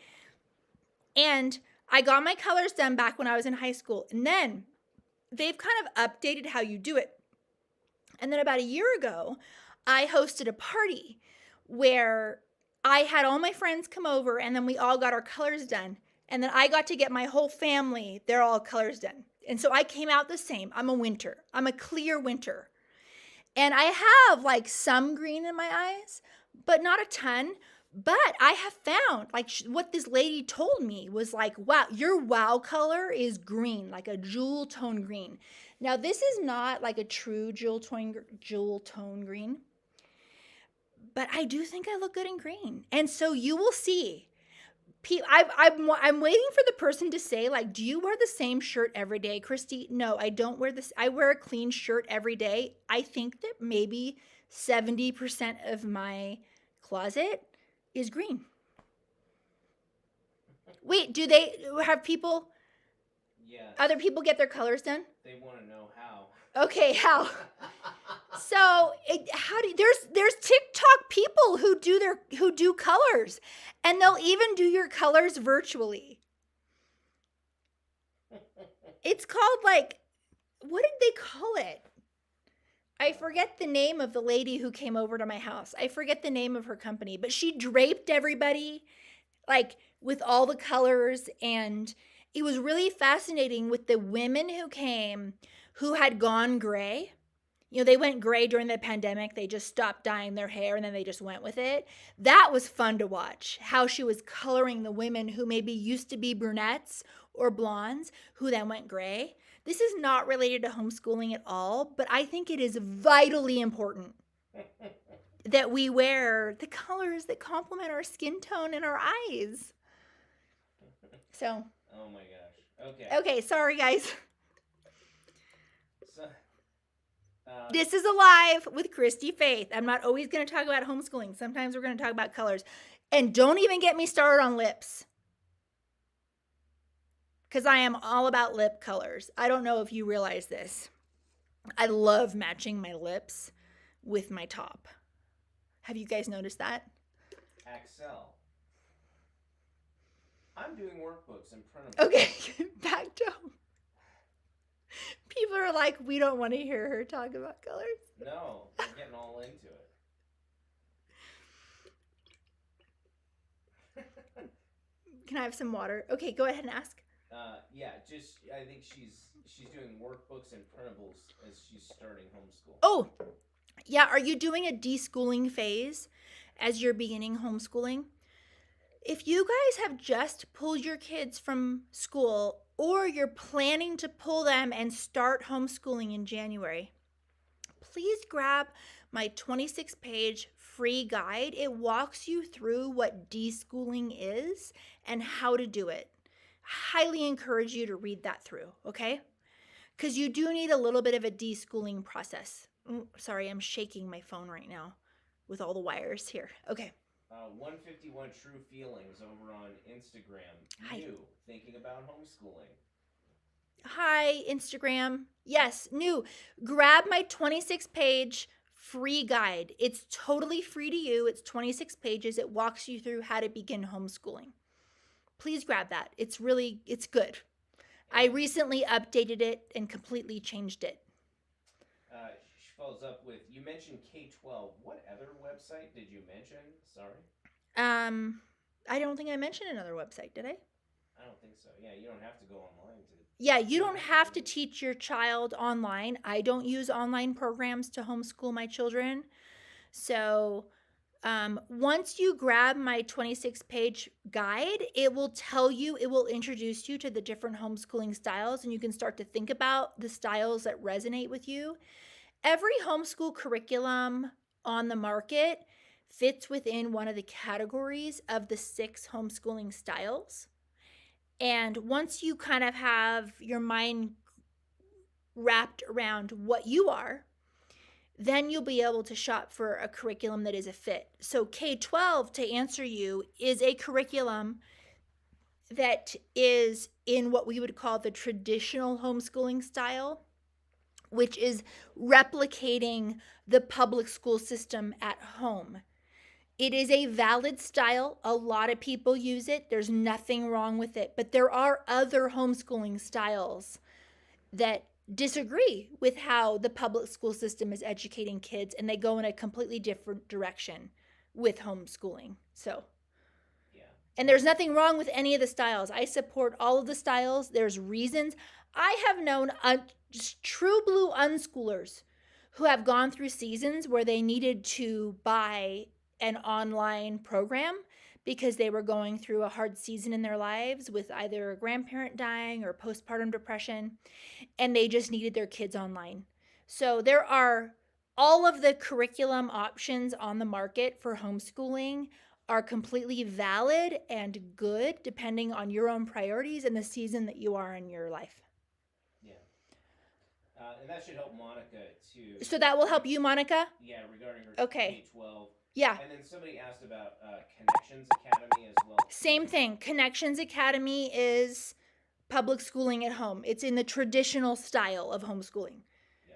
And I got my colors done back when I was in high school. And then they've kind of updated how you do it. And then about a year ago, I hosted a party where I had all my friends come over and then we all got our colors done. And then I got to get my whole family, they're all colors done. And so I came out the same. I'm a winter. I'm a clear winter. And I have like some green in my eyes, but not a ton. But I have found like what this lady told me was like, wow, your wow color is green, like a jewel tone green. Now, this is not like a true jewel tone green, but I do think I look good in green. And so you will see. I'm waiting for the person to say, like, do you wear the same shirt every day, Christy? No, I don't wear this. I wear a clean shirt every day. I think that maybe 70% of my closet is green. Wait, do they have people? Yes. Other people get their colors done? They want to know how. Okay, how? So there's TikTok people who do colors, and they'll even do your colors virtually. It's called like, what did they call it? I forget the name of the lady who came over to my house. I forget the name of her company, but she draped everybody like with all the colors, and it was really fascinating with the women who came who had gone gray. They went gray during the pandemic. They just stopped dyeing their hair and then they just went with it. That was fun to watch, how she was coloring the women who maybe used to be brunettes or blondes who then went gray. This is not related to homeschooling at all, but I think it is vitally important that we wear the colors that complement our skin tone and our eyes. So. Oh my gosh. Okay. Okay, sorry guys. So, this is Alive with Christy Faith. I'm not always going to talk about homeschooling. Sometimes we're going to talk about colors. And don't even get me started on lips, because I am all about lip colors. I don't know if you realize this. I love matching my lips with my top. Have you guys noticed that? Axel. I'm doing workbooks and printables. Okay, back to people are like, we don't want to hear her talk about colors. No, I'm getting all into it. Can I have some water? Okay, go ahead and ask. Yeah, just I think she's doing workbooks and printables as she's starting homeschool. Oh, yeah. Are you doing a deschooling phase as you're beginning homeschooling? If you guys have just pulled your kids from school, or you're planning to pull them and start homeschooling in January, please grab my 26-page free guide. It walks you through what deschooling is and how to do it. Highly encourage you to read that through, okay? Because you do need a little bit of a deschooling process. Sorry, I'm shaking my phone right now with all the wires here. Okay. 151 True Feelings over on Instagram. Hi. New, thinking about homeschooling. Hi, Instagram. Yes, new. Grab my 26-page free guide. It's totally free to you. It's 26 pages. It walks you through how to begin homeschooling. Please grab that. It's good. I recently updated it and completely changed it. She follows up with, you mentioned K-12. What other website did you mention? Sorry. I don't think I mentioned another website, did I? I don't think so. Yeah, you don't have to go online Yeah, you don't have to teach your child online. I don't use online programs to homeschool my children. So once you grab my 26-page guide, it will tell you, it will introduce you to the different homeschooling styles, and you can start to think about the styles that resonate with you. Every homeschool curriculum on the market fits within one of the categories of the 6 homeschooling styles. And once you kind of have your mind wrapped around what you are, then you'll be able to shop for a curriculum that is a fit. So K-12, to answer you, is a curriculum that is in what we would call the traditional homeschooling style, which is replicating the public school system at home. It is a valid style. A lot of people use it. There's nothing wrong with it. But there are other homeschooling styles that disagree with how the public school system is educating kids, and they go in a completely different direction with homeschooling. So, Yeah. and there's nothing wrong with any of the styles. I support all of the styles. There's reasons. I have known just true blue unschoolers who have gone through seasons where they needed to buy an online program because they were going through a hard season in their lives with either a grandparent dying or postpartum depression, and they just needed their kids online. So there are all of the curriculum options on the market for homeschooling are completely valid and good depending on your own priorities and the season that you are in your life. Yeah. And that should help Monica too. So that will help you, Monica? Yeah, regarding her Okay. K-12. Yeah. And then somebody asked about Connections Academy as well. Same thing. Connections Academy is public schooling at home. It's in the traditional style of homeschooling. Yeah.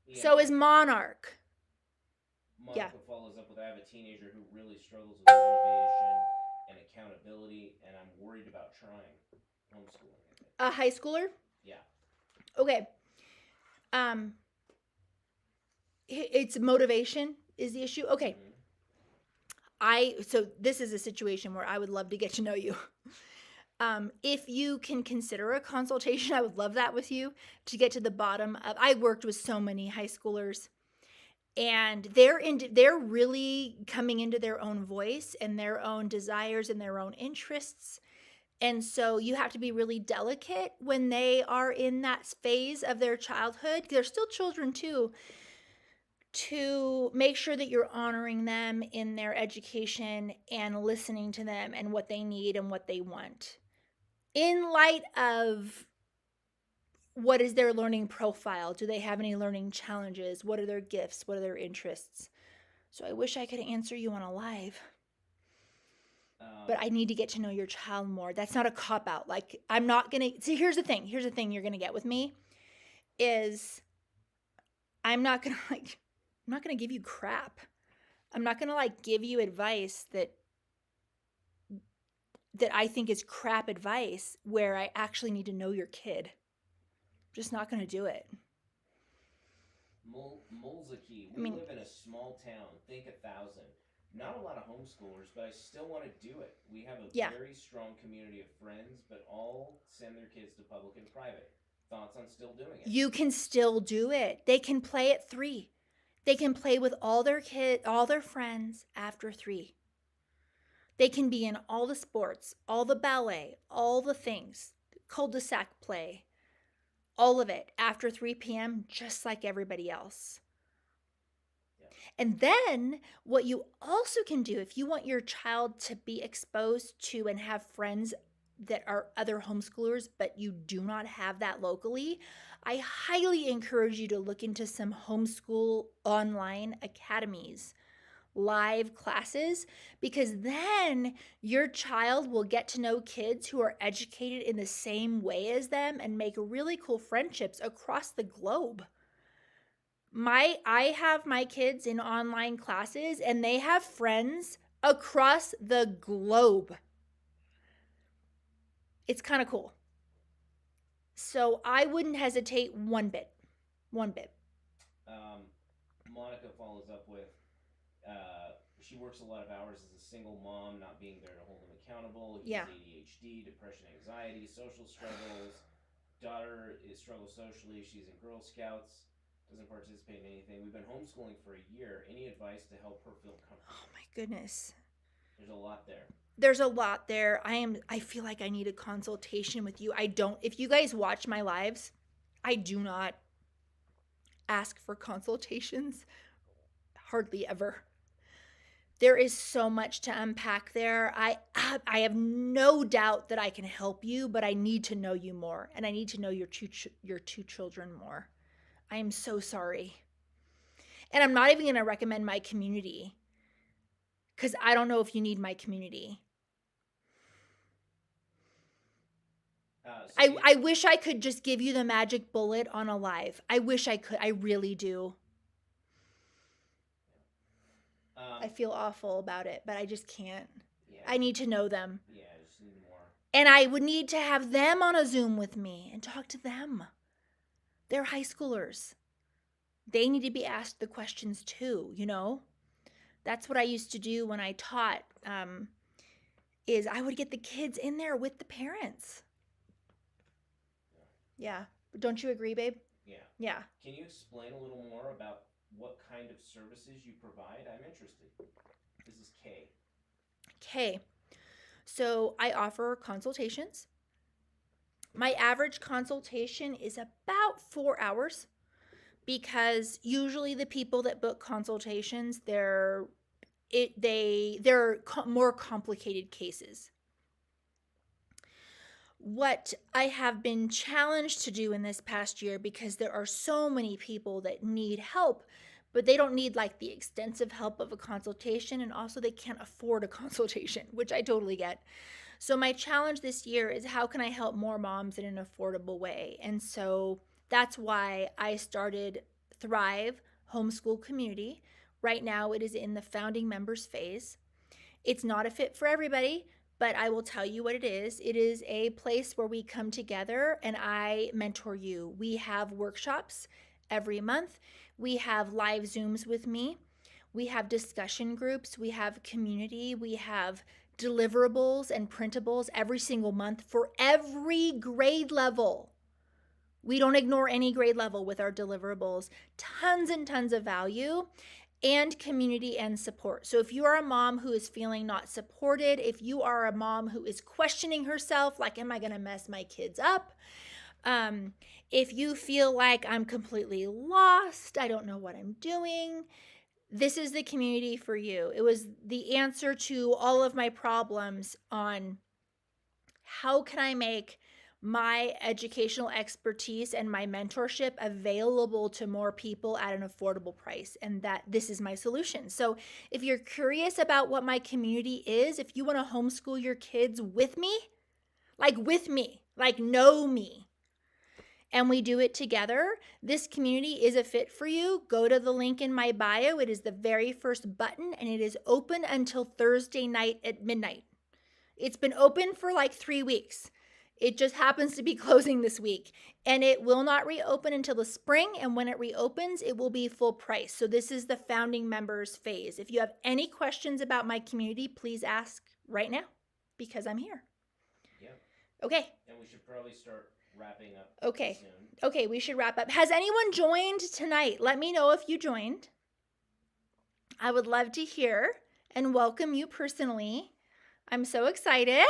Yeah. So is Monarch. Monica follows up with, I have a teenager who really struggles with motivation and accountability, and I'm worried about trying homeschooling. A high schooler? Yeah. Okay. It's motivation is the issue. Okay. So this is a situation where I would love to get to know you. If you can consider a consultation, I would love that with you to get to the bottom of. I worked with so many high schoolers, and they're really coming into their own voice and their own desires and their own interests. And so you have to be really delicate when they are in that phase of their childhood. They're still children too, to make sure that you're honoring them in their education and listening to them and what they need and what they want. In light of what is their learning profile? Do they have any learning challenges? What are their gifts? What are their interests? So I wish I could answer you on a live. But I need to get to know your child more. That's not a cop-out. Like, I'm not going to... See, here's the thing you're going to get with me is I'm not going to give you crap. I'm not going to give you advice that I think is crap advice where I actually need to know your kid. I'm just not going to do it. Mulzaki, we live in a small town. Think 1,000. Not a lot of homeschoolers, but I still want to do it. We have a very strong community of friends, but all send their kids to public and private. Thoughts on still doing it? You can still do it. They can play at 3. They can play with all their friends after 3. They can be in all the sports, all the ballet, all the things, cul-de-sac play, all of it after 3 p.m., just like everybody else. And then what you also can do, if you want your child to be exposed to and have friends that are other homeschoolers, but you do not have that locally, I highly encourage you to look into some homeschool online academies, live classes, because then your child will get to know kids who are educated in the same way as them and make really cool friendships across the globe. I have my kids in online classes, and they have friends across the globe. It's kind of cool. So I wouldn't hesitate one bit. Monica follows up with, She works a lot of hours as a single mom, not being there to hold him accountable. He Yeah. has ADHD, depression, anxiety, social struggles. Daughter struggles socially. She's in Girl Scouts. Doesn't participate in anything. We've been homeschooling for a year. Any advice to help her feel comfortable? Oh my goodness. There's a lot there. There's a lot there. I feel like I need a consultation with you. I don't if you guys watch my lives, I do not ask for consultations hardly ever. There is so much to unpack there. I have no doubt that I can help you, but I need to know you more, and I need to know your two children more. I am so sorry. And I'm not even going to recommend my community cuz I don't know if you need my community. I wish I could just give you the magic bullet on a live. I wish I could. I really do. I feel awful about it, but I just can't. Yeah. I need to know them. Yeah, I just need more. And I would need to have them on a Zoom with me and talk to them. They're high schoolers. They need to be asked the questions too, you know? That's what I used to do when I taught, is I would get the kids in there with the parents. Yeah. Don't you agree, babe? Yeah. Yeah. Can you explain a little more about what kind of services you provide? I'm interested. This is Kay. Okay. So I offer consultations. My average consultation is about 4 hours because usually the people that book consultations, they're more complicated cases. What I have been challenged to do in this past year, because there are so many people that need help, but they don't need like the extensive help of a consultation, and also they can't afford a consultation, which I totally get. So my challenge this year is how can I help more moms in an affordable way? And so that's why I started Thrive Homeschool Community. Right now it is in the founding members phase. It's not a fit for everybody, but I will tell you what it is. It is a place where we come together and I mentor you. We have workshops every month. We have live Zooms with me. We have discussion groups. We have community. We have deliverables and printables every single month for every grade level. We don't ignore any grade level with our deliverables. Tons and tons of value and community and support. So if you are a mom who is feeling not supported, if you are a mom who is questioning herself, like, am I going to mess my kids up? If you feel like I'm completely lost, I don't know what I'm doing, this is the community for you. It was the answer to all of my problems on how can I make my educational expertise and my mentorship available to more people at an affordable price, and that this is my solution. So if you're curious about what my community is, if you want to homeschool your kids with me, like know me, and we do it together, this community is a fit for you. Go to the link in my bio. It is the very first button, and it is open until Thursday night at midnight. It's been open for like 3 weeks. It just happens to be closing this week, and it will not reopen until the spring, and when it reopens, it will be full price. So this is the founding members phase. If you have any questions about my community, please ask right now because I'm here. Yeah. Okay. And we should probably start wrapping up Okay. soon. Okay, we should wrap up. Has anyone joined tonight? Let me know if you joined. I would love to hear and welcome you personally. I'm so excited.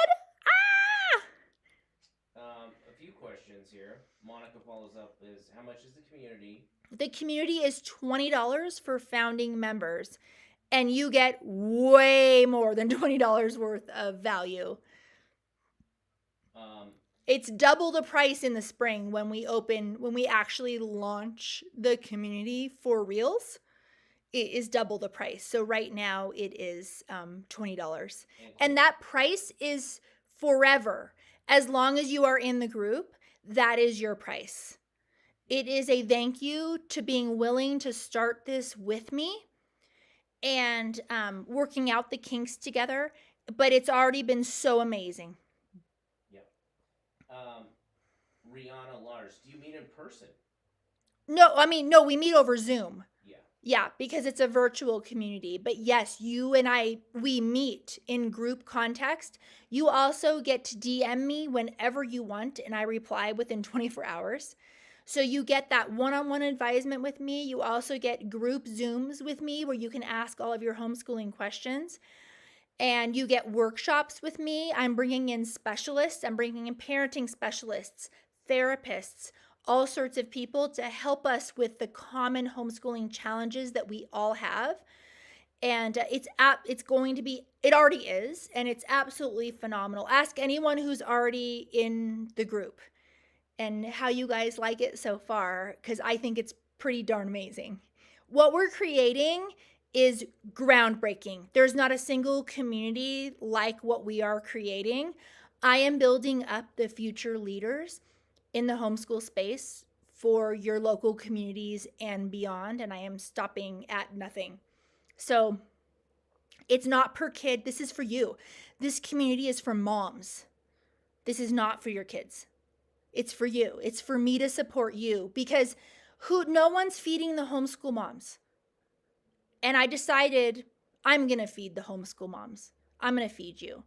A few questions here. Monica follows up is how much is the community? The community is $20 for founding members, and you get way more than $20 worth of value. It's double the price in the spring when we actually launch the community for reals. It is double the price. So right now it is $20. And that price is forever. As long as you are in the group, that is your price. It is a thank you to being willing to start this with me and working out the kinks together. But it's already been so amazing. Yep. Rihanna Lars, do you meet in person? No, we meet over Zoom. Yeah. Yeah, because it's a virtual community. But yes, you and I, we meet in group context. You also get to DM me whenever you want, and I reply within 24 hours. So you get that one-on-one advisement with me. You also get group Zooms with me where you can ask all of your homeschooling questions. And you get workshops with me. I'm bringing in specialists, I'm bringing in parenting specialists, therapists, all sorts of people to help us with the common homeschooling challenges that we all have. And it's going to be, it already is, and it's absolutely phenomenal. Ask anyone who's already in the group and how you guys like it so far, because I think it's pretty darn amazing. What we're creating is groundbreaking. There's not a single community like what we are creating. I am building up the future leaders in the homeschool space for your local communities and beyond, and I am stopping at nothing. So it's not per kid. This is for you. This community is for moms. This is not for your kids. It's for you. It's for me to support you because no one's feeding the homeschool moms. And I decided I'm going to feed the homeschool moms. I'm going to feed you.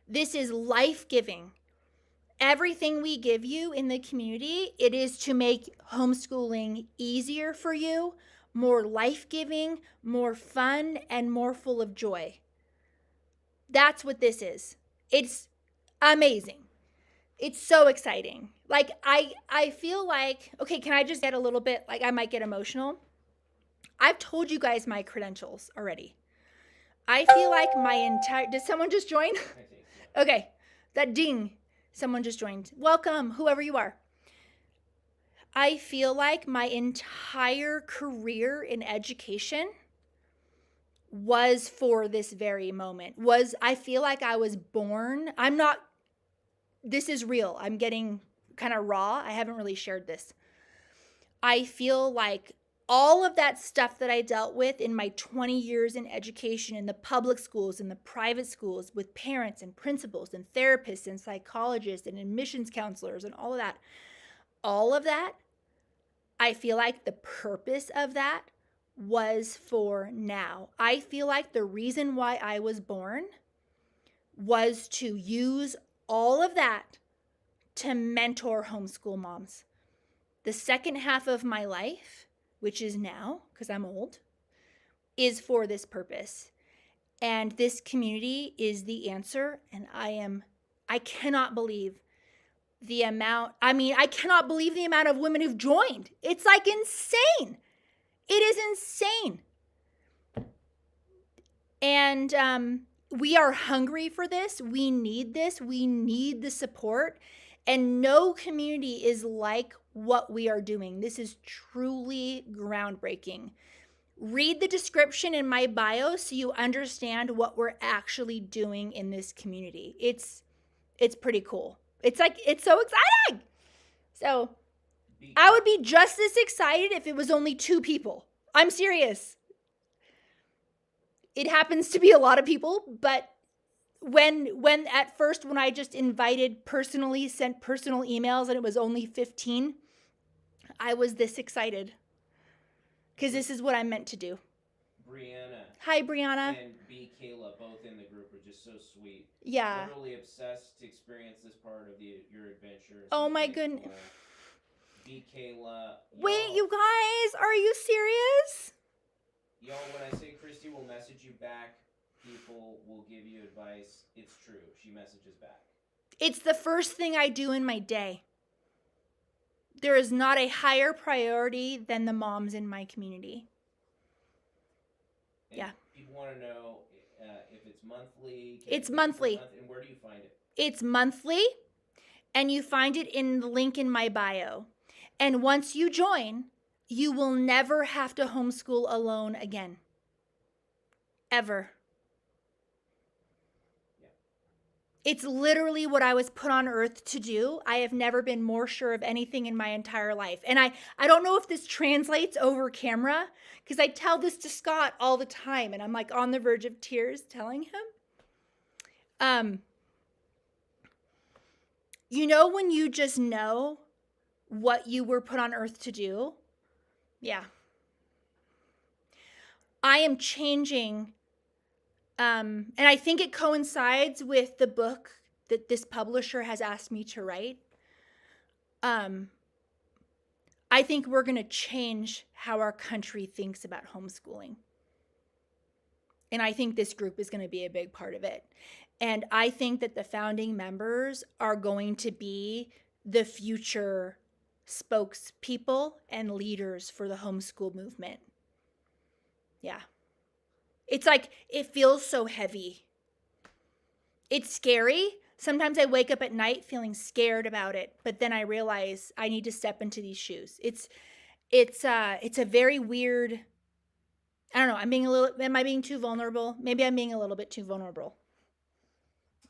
This is life-giving. Everything we give you in the community, it is to make homeschooling easier for you, more life-giving, more fun, and more full of joy. That's what this is. It's amazing. It's so exciting. Like I feel like, okay, can I just get a little bit, like I might get emotional? I've told you guys my credentials already. I feel like my entire, did someone just join? I think. Yeah. Okay, that ding, someone just joined. Welcome, whoever you are. I feel like my entire career in education was for this very moment. I feel like I was born, this is real. I'm getting kind of raw. I haven't really shared this. I feel like all of that stuff that I dealt with in my 20 years in education, in the public schools, in the private schools, with parents and principals and therapists and psychologists and admissions counselors and all of that, I feel like the purpose of that was for now. I feel like the reason why I was born was to use all of that to mentor homeschool moms. The second half of my life, which is now, because I'm old, is for this purpose. And this community is the answer. And I cannot believe I cannot believe the amount of women who've joined. It's like insane. It is insane. And we are hungry for this. We need this. We need the support. And no community is like what we are doing. This is truly groundbreaking. Read the description in my bio so you understand what we're actually doing in this community. It's pretty cool. It's so exciting. So I would be just as excited if it was only 2 people. I'm serious. It happens to be a lot of people, but when at first when I just sent personal emails and it was only 15, I was this excited because this is what I'm meant to do. Brianna. Hi, Brianna. And B. Kayla, both in the group, are just so sweet. Yeah. Literally obsessed to experience this part of your adventure. Oh my goodness. B. Kayla. Wait, you guys, are you serious? Y'all, when I say Christy will message you back, people will give you advice. It's true. She messages back. It's the first thing I do in my day. There is not a higher priority than the moms in my community. And yeah. People want to know if it's monthly. It's monthly. And where do you find it? It's monthly, and you find it in the link in my bio. And once you join, you will never have to homeschool alone again. Ever. Yeah. It's literally what I was put on earth to do. I have never been more sure of anything in my entire life. And I don't know if this translates over camera, because I tell this to Scott all the time, and I'm like on the verge of tears telling him. You know when you just know what you were put on earth to do? Yeah. I am changing, and I think it coincides with the book that this publisher has asked me to write. I think we're going to change how our country thinks about homeschooling. And I think this group is going to be a big part of it. And I think that the founding members are going to be the future spokespeople and leaders for the homeschool movement. Yeah. It's like, it feels so heavy. It's scary. Sometimes I wake up at night feeling scared about it, but then I realize I need to step into these shoes. It's a very weird, I don't know, am I being too vulnerable? Maybe I'm being a little bit too vulnerable.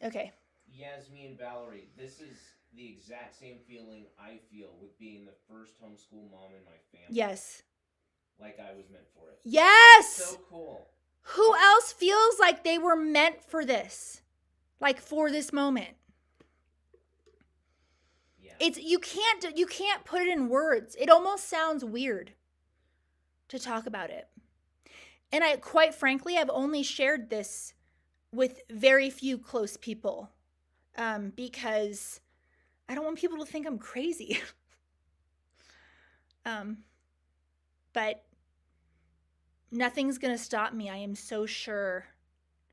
Okay. Yasmin, Valerie, this is the exact same feeling I feel with being the first homeschool mom in my family. Yes. Like I was meant for it. Yes! That's so cool. Who else feels like they were meant for this? Like for this moment? Yeah. It's you can't put it in words. It almost sounds weird to talk about it. And I, quite frankly, I've only shared this with very few close people, because I don't want people to think I'm crazy. But nothing's going to stop me. I am so sure.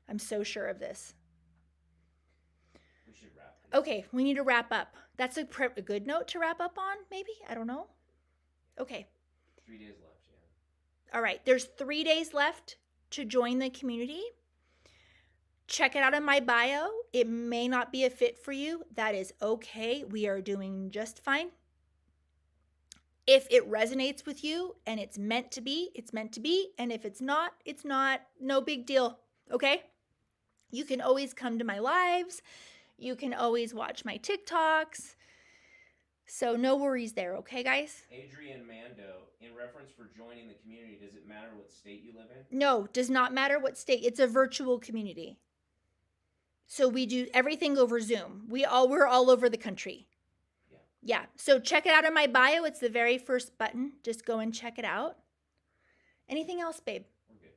I'm so sure of this. We should wrap this. Okay, we need to wrap up. That's a good note to wrap up on, maybe? I don't know. Okay. 3 days left, yeah. All right, there's 3 days left to join the community. Check it out in my bio. It may not be a fit for you. That is okay. We are doing just fine. If it resonates with you and it's meant to be, it's meant to be. And if it's not, it's not. No big deal. Okay? You can always come to my lives. You can always watch my TikToks. So no worries there. Okay, guys? Adrian Mando, in reference for joining the community, does it matter what state you live in? No, does not matter what state. It's a virtual community. So we do everything over Zoom. We're all over the country. Yeah. So check it out in my bio. It's the very first button. Just go and check it out. Anything else, babe? We're good.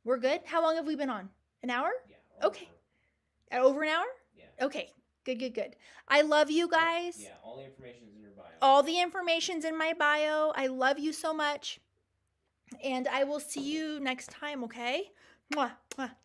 We're good? How long have we been on? An hour? Yeah. Okay. Over an hour? Yeah. Okay. Good. I love you guys. Yeah, all the information's in your bio. All the information's in my bio. I love you so much. And I will see you next time, okay? Mwah, mwah.